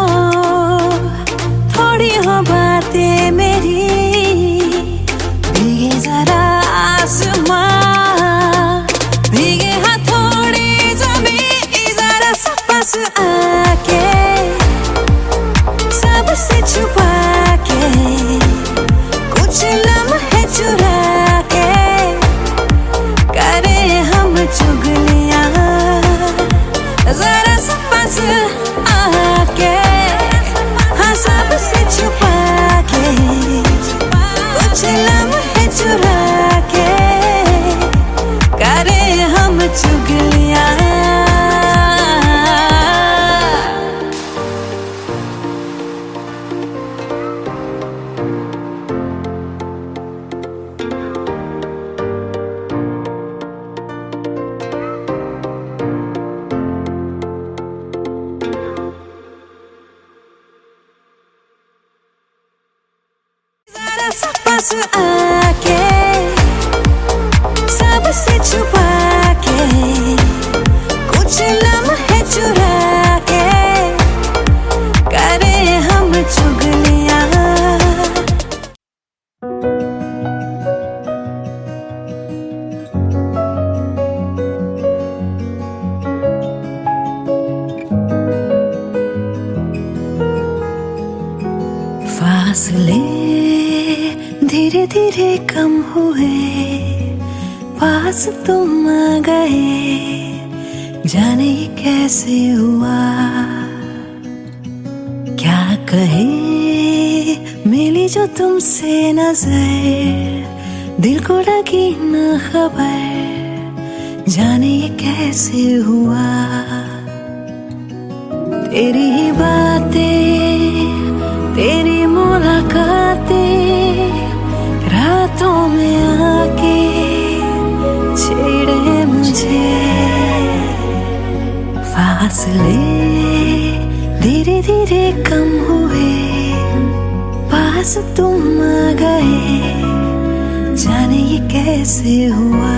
थोड़ी हो बातें मेरी, भीगे जरा आसमां, भीगे हाँ थोड़ी ज़मीं, जरा सा पास आके सबसे छुपा के, कुछ लम्हे चुरा के करे हम चुगलियां। जरा सा पास आके हाँ सबसे छुपा के, कुछ लम्हे चुरा के करे हम चुगलियां। जरा सा पास आके सबसे छुपा के, कुछ लम्हे चुरा के करे हम चुगलियां। फासले धीरे धीरे कम हुए, पास तुम आ गए, जाने ये कैसे हुआ। क्या कहे मिली जो तुमसे नजर, दिल को लगी न खबर, जाने ये कैसे हुआ। तेरी ही बातें, तेरी मुलाकातें, रातों में आके छेड़े मुझे। फासले धीरे धीरे कम हुए, पास तुम आ गए, जाने ये कैसे हुआ।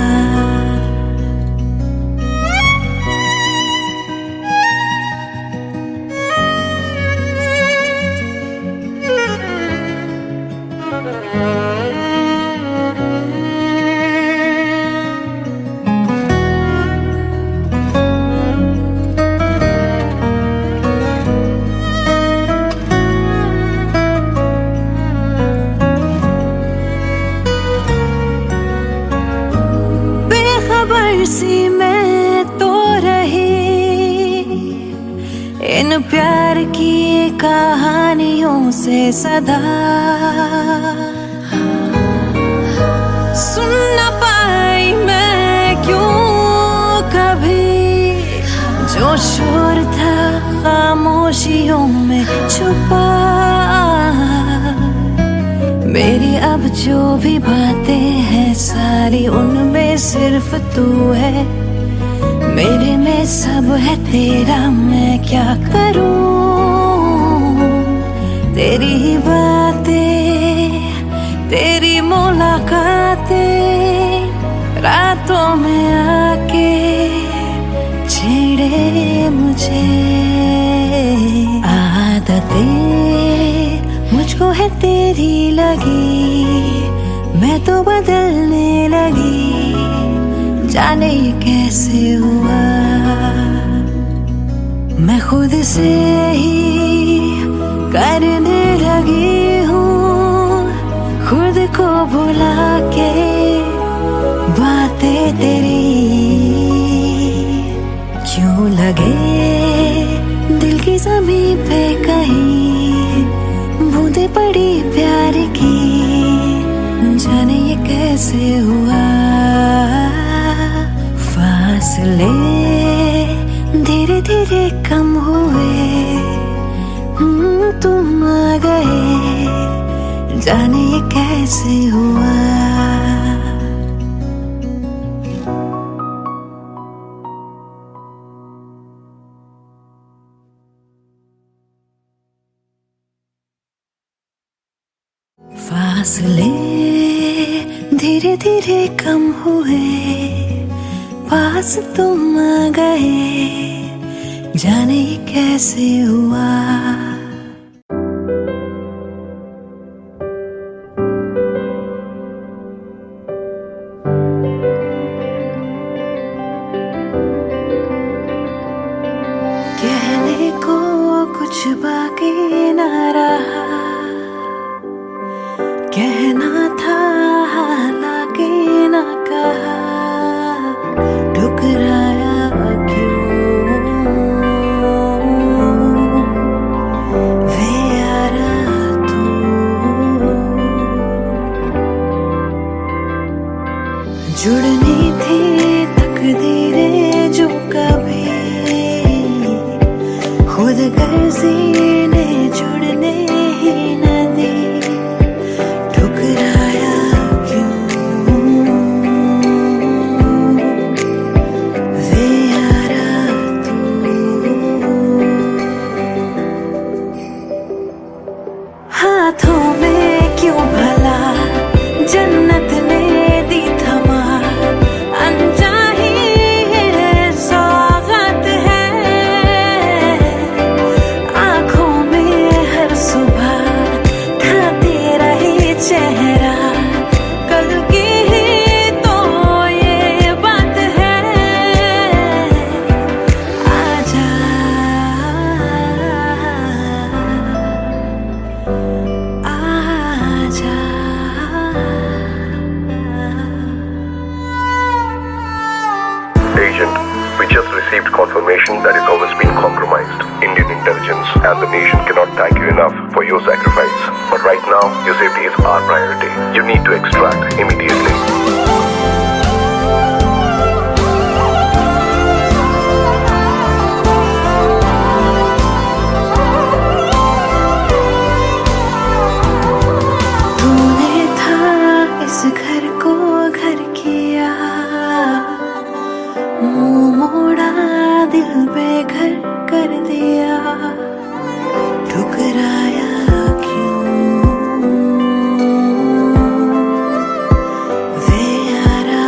से सदा सुन न पाई मैं क्यों कभी जो शोर था खामोशियों में छुपा। मेरी अब जो भी बातें हैं सारी उनमें सिर्फ तू है। मेरे में सब है तेरा, मैं क्या करूं। तेरी ही बातें, तेरी मुलाकातें रातों में आके छेड़े मुझे। आदतें मुझको है तेरी लगी, मैं तो बदलने लगी, जाने ये कैसे हुआ। मैं खुद से ही करने लगी हूँ, खुद को भुला के बातें तेरी। क्यों लगे दिल की ज़मीं पे कहीं बूंदे पड़ी प्यार की, जाने ये कैसे हुआ। फासले धीरे धीरे कम हुए, तुम आ गए, जाने ये कैसे हुआ। फासले धीरे धीरे कम हुए, पास तुम आ गए, जाने ये कैसे हुआ। कहने को कुछ बाकी ना रहा, कहना था हालांकि ना कहा। ठुकराया क्यों वे यारा तू। जुड़नी थी तकदीरें जो कभी खुद गर्जी ने जुड़ने ही न दी। ठुकराया क्यों वे यारा तू। हाथों में क्यों भला जन्नत ने दी थमा। अनचाही ये सौगात है, आँखों में हर सुबह ढाते रहे चेहरा। कल की ही तो ये बात है, आजा आजा। Agent, we just received confirmation that your home has been compromised. Indian intelligence and the nation cannot thank you enough for your sacrifice. But right now, your safety is our priority. You need to extract immediately. तूने था इस घर को घर किया, मुंह मोड़ा दिल बेघर कर दिया। ठुकराया क्यों वे यारा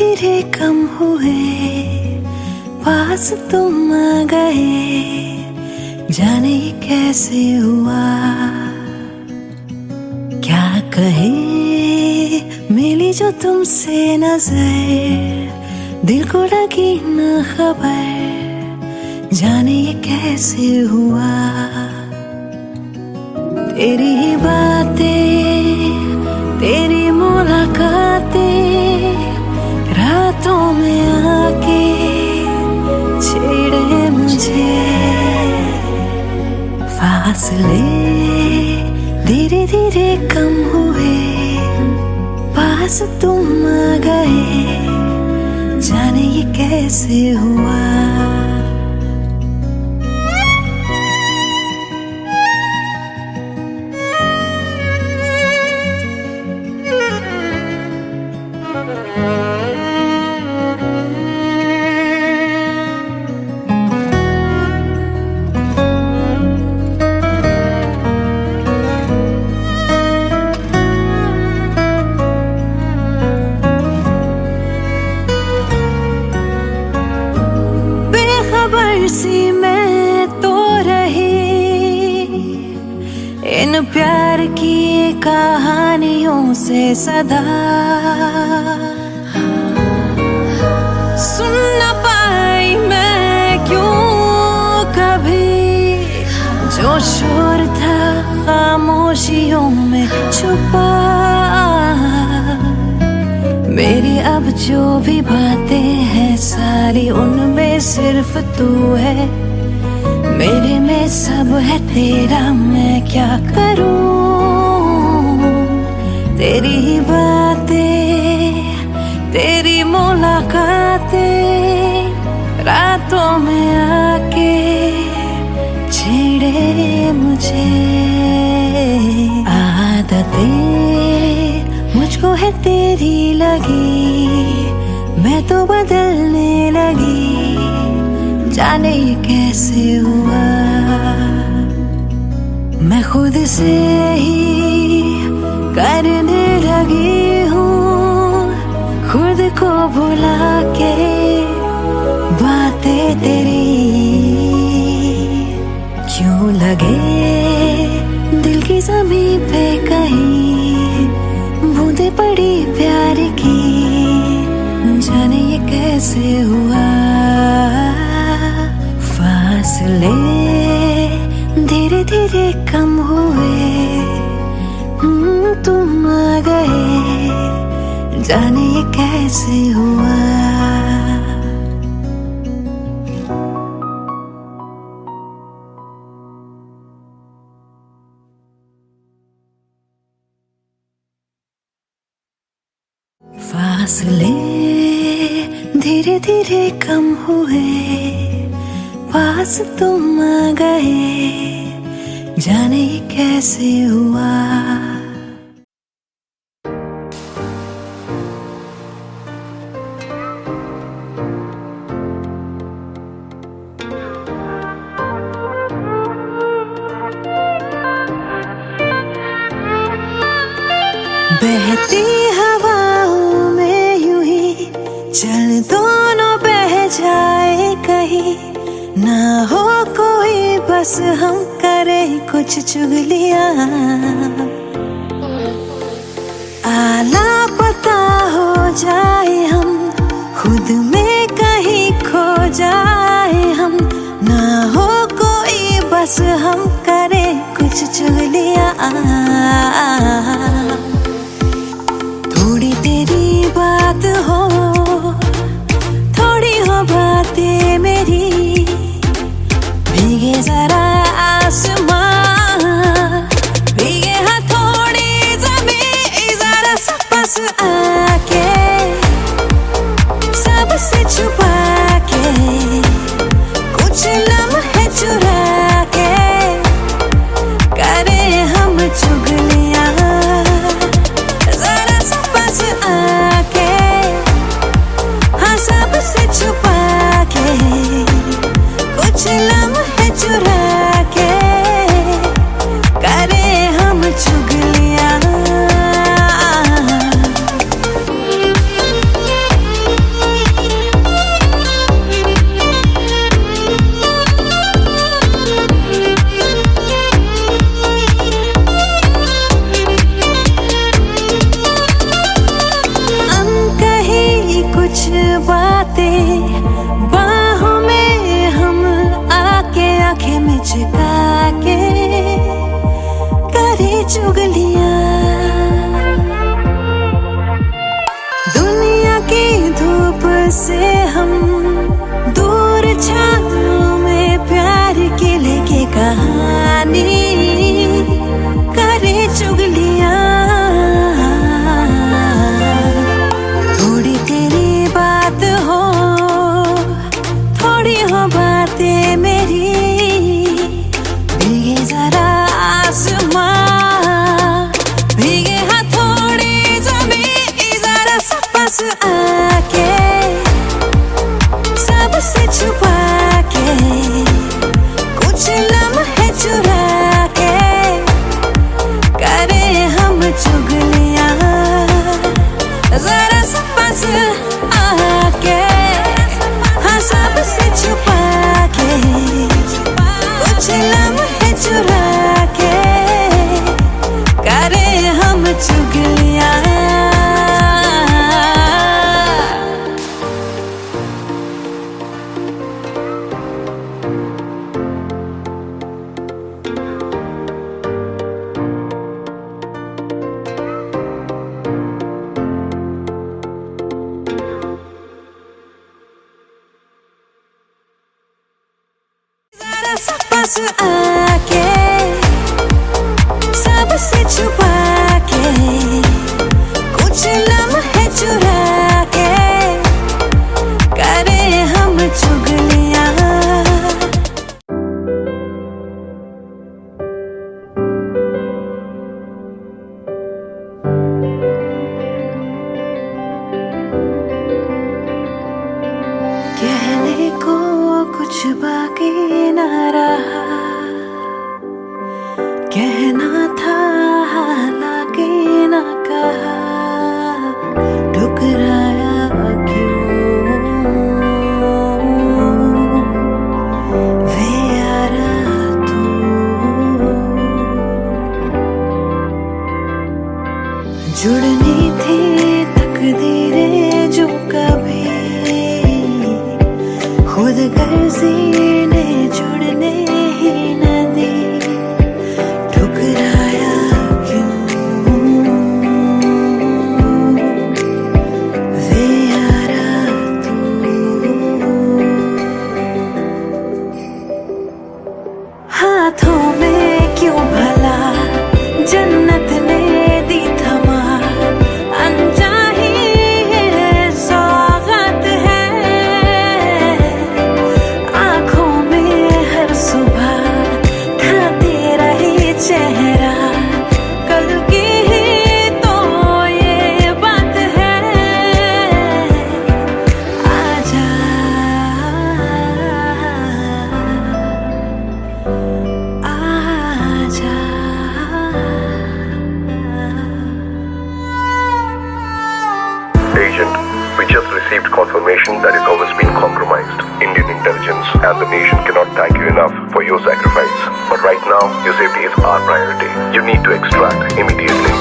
धीरे कम हुए, पास तुम आ गए, जाने ये कैसे हुआ। क्या कहे मिली जो तुमसे नजर, दिल को लगी न खबर, जाने ये कैसे हुआ। तेरी ही बातें, तेरी मुलाकातें, रातों में आके छेड़े मुझे। फासले धीरे धीरे कम हुए, पास तुम आ गए, जाने ये कैसे हुआ। सी मैं तो रही इन प्यार की कहानियों से सदा, सुन न पाई मैं क्यों कभी जो शोर था खामोशियों में छुपा। मेरी अब जो भी बातें हैं सारी उनमें सिर्फ तू है, मेरे में सब है तेरा, मैं क्या करूं। तेरी ही बातें, तेरी मुलाकातें, रातों में आके छेड़े मुझे। आदतें मुझको है तेरी लगी, मैं तो बदलने लगी, जाने ये कैसे हुआ। मैं खुद से ही करने लगी हूँ, खुद को भुला के बातें तेरी। क्यों लगे दिल की ज़मीं पे कहीं बूंदे पड़ी प्यार की, जाने ये कैसे हुआ। फासले धीरे धीरे कम हुए, तुम आ गए, जाने ये कैसे हुआ। फासले धीरे धीरे कम हुए, पास तुम आ गए, जाने ये कैसे हुआ। बहती हवाओं में यूं ही चल दोनों बह जाए कहीं, ना हो कोई बस हम करें कुछ चुगलियां। आला पता हो जाए हम, खुद में कहीं खो जाए हम, ना हो कोई बस हम करें कुछ चुगलियां। थोड़ी तेरी बात हो, थोड़ी हो बातें मेरी, भीगे जरा आसमां, भीगे हाँ थोड़ी ज़मीं, जरा सा पास आके सबसे छुपा के, कुछ लम्हे चुरा के, करें हम चुगलियां। चुगलियां। दुनिया की धूप से हम दूर छाँव में प्यार की लेके कहानी करे चुगलियां। थोड़ी तेरी बात हो, थोड़ी हो बातें मेरी, भीगे जरा आसमां, भीगे हथौड़ी जमीन, जरा सा पास आके सबसे छुपा के कुछ लम्हे चुरा के करे हम चुगलियां। जरा सा पास आके हाँ सबसे छुपा के कुछ लम्हे चुरा के करे हम चुगलियां। जरा सा पास आके सबसे छुपा के कुछ लम्हे चुरा के करे हम चुगलियां। कहने को कुछ बाकी न रहा, कहना था हालांकि न कहा, ठुकराया क्यों वे यारा तू। जुड़नी थी तकदीरें जो कभी खुद गर्जी ने जुड़ने ही न दी, ठुकराया क्यों वे यारा तू। हाथों में क्यों भला जन्नत ने दी थमा, अनचाही सौगात है आँखों में हर सुबह ढाते रहे चेहरा, कल की ही तो ये बात है। आजा आजा Agent, we just received confirmation that your home has been compromised. Indian intelligence and the nation cannot thank you enough for your sacrifice. But right now, your safety is our priority. You need to extract immediately.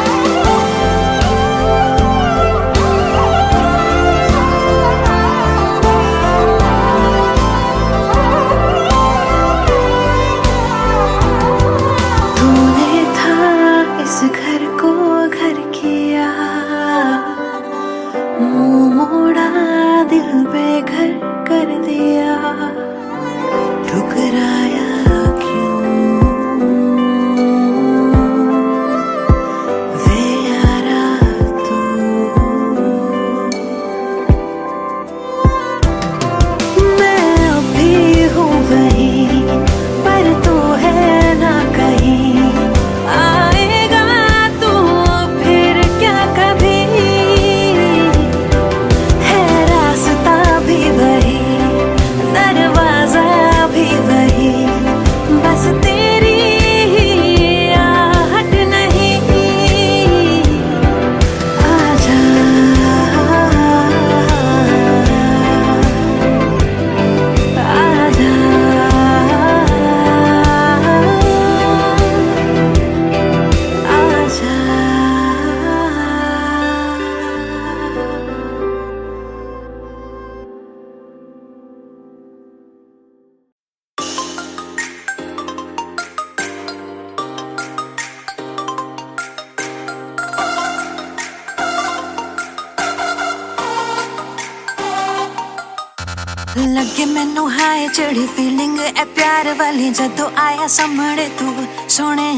तूने था इस घर को घर किया, मुंह मोड़ा दिल बेघर कर दिया, ठुकराया क्यों वे यारा तू। मैं अभी हूँ वही पर तू है ना कहीं, आएगा तू फिर क्या कभी, है रास्ता भी वही दरवाजा भी वही, लगे मैनू हाय चढ़ी फीलिंग ए प्यार वाली जदों आया सामने तू सोने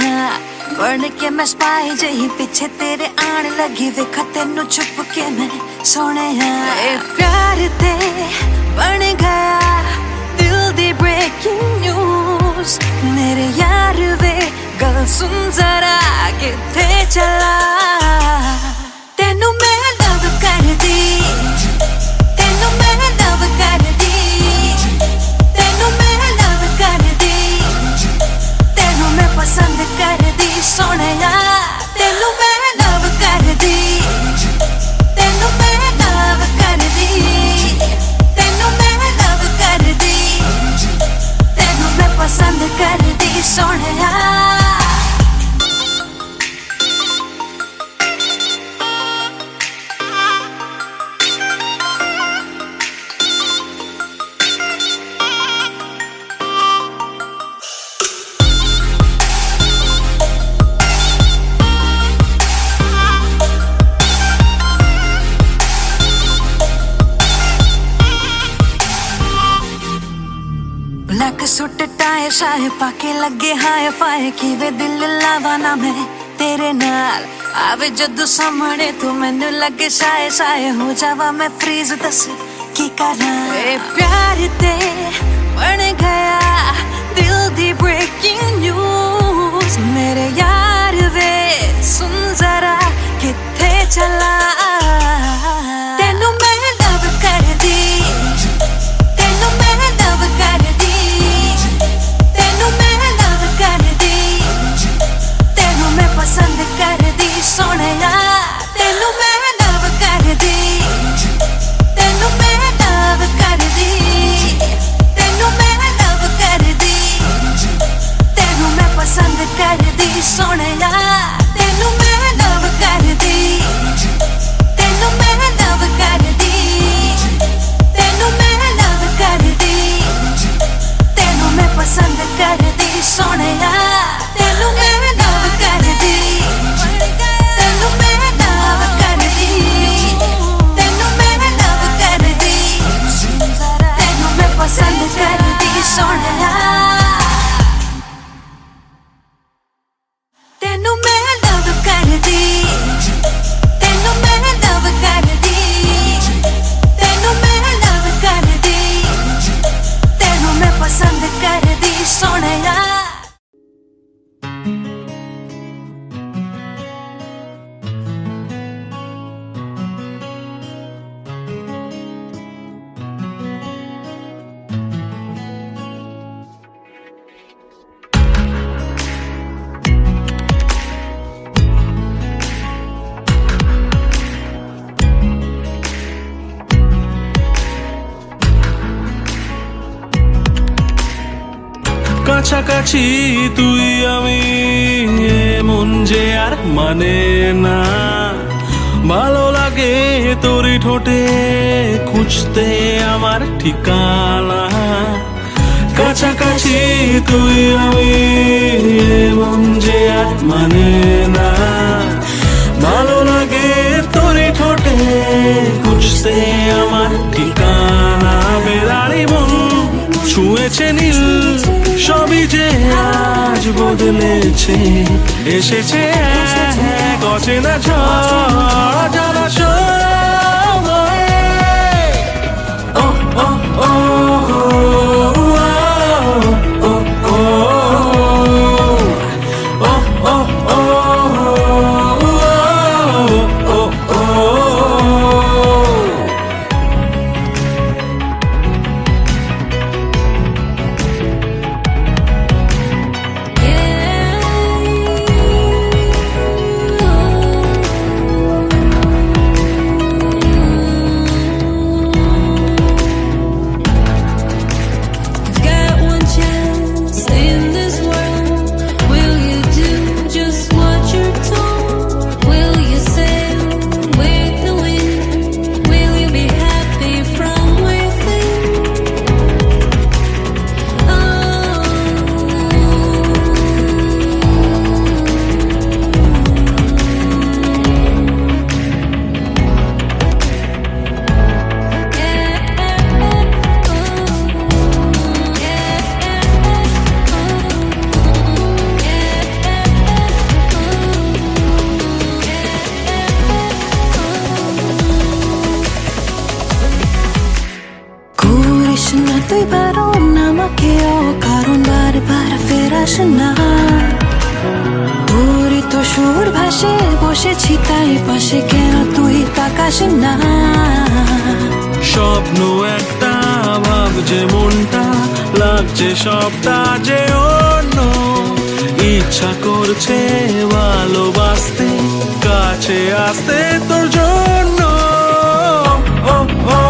बन के मैं स्पाई जही पीछे तेरे आन लगी वेखा तेनू छुप के मैं सोने ए प्यार ते बन गया दिल दी ब्रेकिंग न्यूज मेरे यार वे गल सुन जरा किथे चला तेनू मैं लव कर दी तेनू मैं लव कर दी तेनू मैं लव कर दी तेनू मैं पसंद कर दी सोनिया तेनू मैं लव कर दी तेनू मैं लव कर दी तेनू मैं लव कर दी तेनू मैं पसंद कर दी सोनिया ब्लैक सूट टाई शाए पाके लगे हाय फाय किवे दिल लावा ना मैं तेरे नाल आवे जदों सामने तू मैनू लगे शाए शाए हो जावा मैं फ्रीज दस की करा ए प्यार ते बन गया दिल दी ब्रेकिंग न्यूज मेरे यार वे सुन जरा किथे चला तेनू मैं लव कर दी तेनू मैं लव कर दी तेनू मैं लव कर दी तेनू मैं पसंद कर दी सोनिया तेनू मैं लव कर दी तेनू मैं लव कर दी तेनू मैं लव कर दी तेनू मैं पसंद कर दी सोनिया तेनू मैं लव कर दी तेनू मैं लव कर दी तेनू मैं लव कर दी तेनू मैं पसंद कर दी सोनिया तेनू मैं लव कर दी तेनू मैं लव कर दी तेनू मैं लव कर दी तेनू मैं पसंद कर दी सोनिया तेनू मैं लव कर दी तेनू मैं लव कर दी तेनू मैं लव कर दी तेनू मैं पसंद कर दी सोनिया কাছাকাছি তুই আমি মন যে আর মানে না ভালো লাগে তোরই ঠোঁটে খুঁজতে আমার ঠিকানা কাছাকাছি তুই আমি মন যে আর মানে না ভালো লাগে তোরই ঠোঁটে খুঁজতে আমার ঠিকানা বেড়ারি মন ছুঁয়েছে নীল সবই যে আজ বদলেছে এসেছে এক অচেনা ঝড় জলাশয় ও ও ও তাকাস না, তোরই তো সুর ভাসে, বসেছি তাই পাশে, কেন তুই তাকাস না? স্বপ্ন একটা ভাবছে মনটা, লাগছে সবটা যে অন্য, ইচ্ছা করছে ভালোবাসতে, কাছে আসতে তোর জন্য। ও, ও, ও,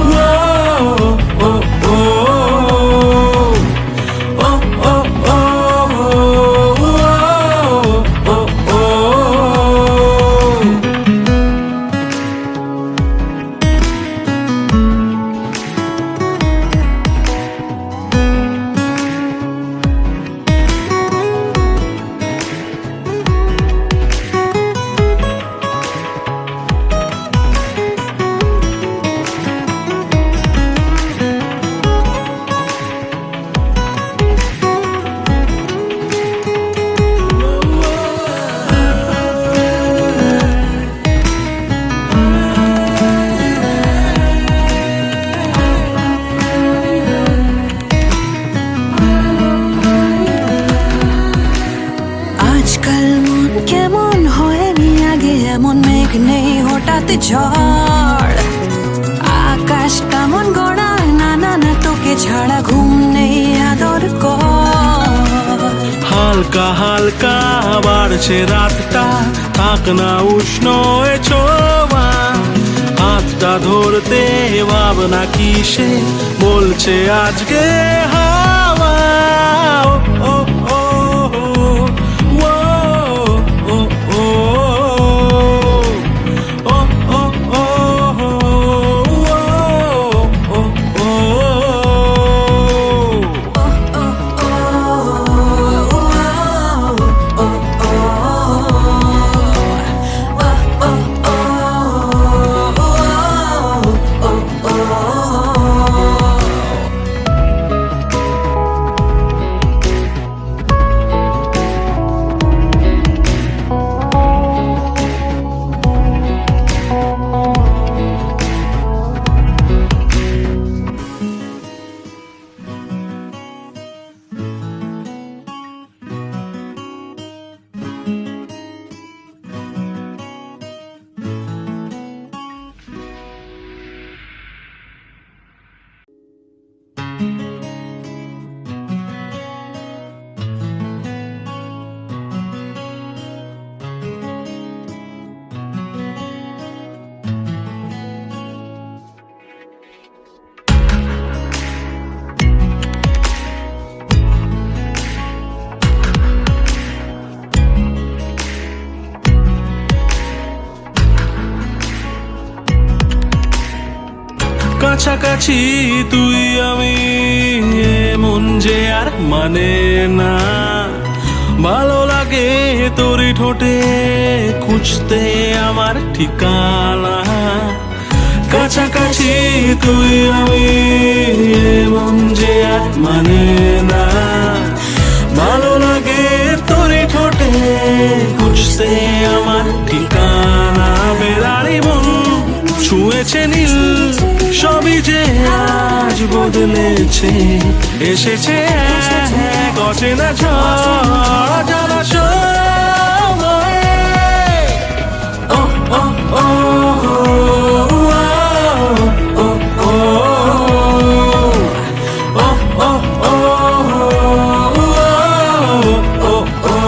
ও, ও, ও, ও, ও, ও, ও, ও, ও। আজকাল মন কেমন হয়নি আগে, এমন মেঘ নেই হঠাৎ ঝড়, আকাশ কেমন গড়ায়, না না না তোকে ছাড়া ঘুম নেই আদর কর। হালকা হালকা বাড়ছে রাতটা, থাক না উষ্ণ এ ছোঁয়া, হাতটা ধরতে ভাবনা কিসে বলছে আজকে হাওয়া। ও, ও, ও, ও, ও, ও, ও, ও, ও, ও, ও, ও, ও। কাছাকাছি তুই আমি, মন যে আর মানে না, ভালো লাগে তোরই ঠোঁটে খুঁজতে আমার ঠিকানা। কাছাকাছি তুই আমি, মন যে আর মানে না, ভালো লাগে তোরই ঠোঁটে খুঁজতে আমার ঠিকানা। বেড়ারি মন ছুঁয়েছে নীল, সবই যে আজ বদলেছে, এসেছে এক অচেনা ঝড় জলাশয়ে। ও, ও, ও, ও, ও, ও, ও, ও, ও, ও, ও, ও।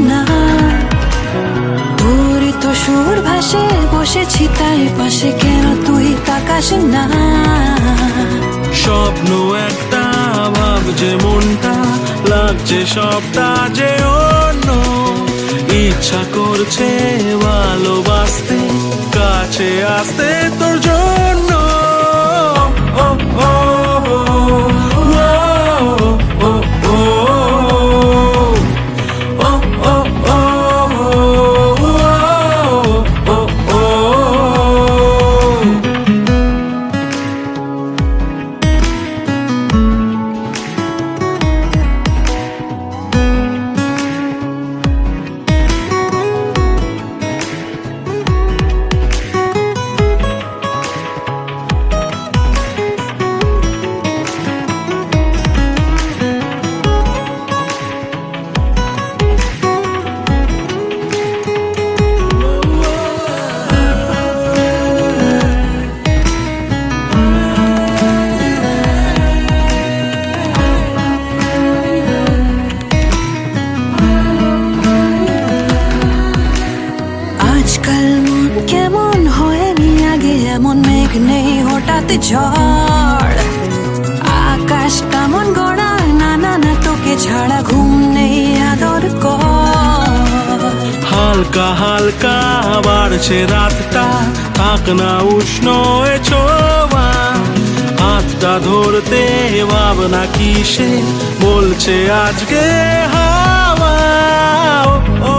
না তোরই তো সুর ভাসে বসেছি তাই পাশে কেন তুই তাকাস না স্বপ্ন একটা ভাবছে মনটা লাগছে সবটা যে অন্য ইচ্ছা করছে ভালোবাসতে কাছে আসতে তোর জন্য ও ও ও ও ও ও ও ও আজকাল মন কেমন হয়নি আগে এমন মেঘ নেই হঠাৎ ঝড় আকাশটা মন গড়ায় না না না তোকে ছাড়া ঘুম নেই আদর কর হালকা হালকা বাড়ছে রাতটা থাক না উষ্ণ এ ছোঁয়া হাতটা ধরতে ভাবনা কিসে বলছে আজকে হাওয়া ও ও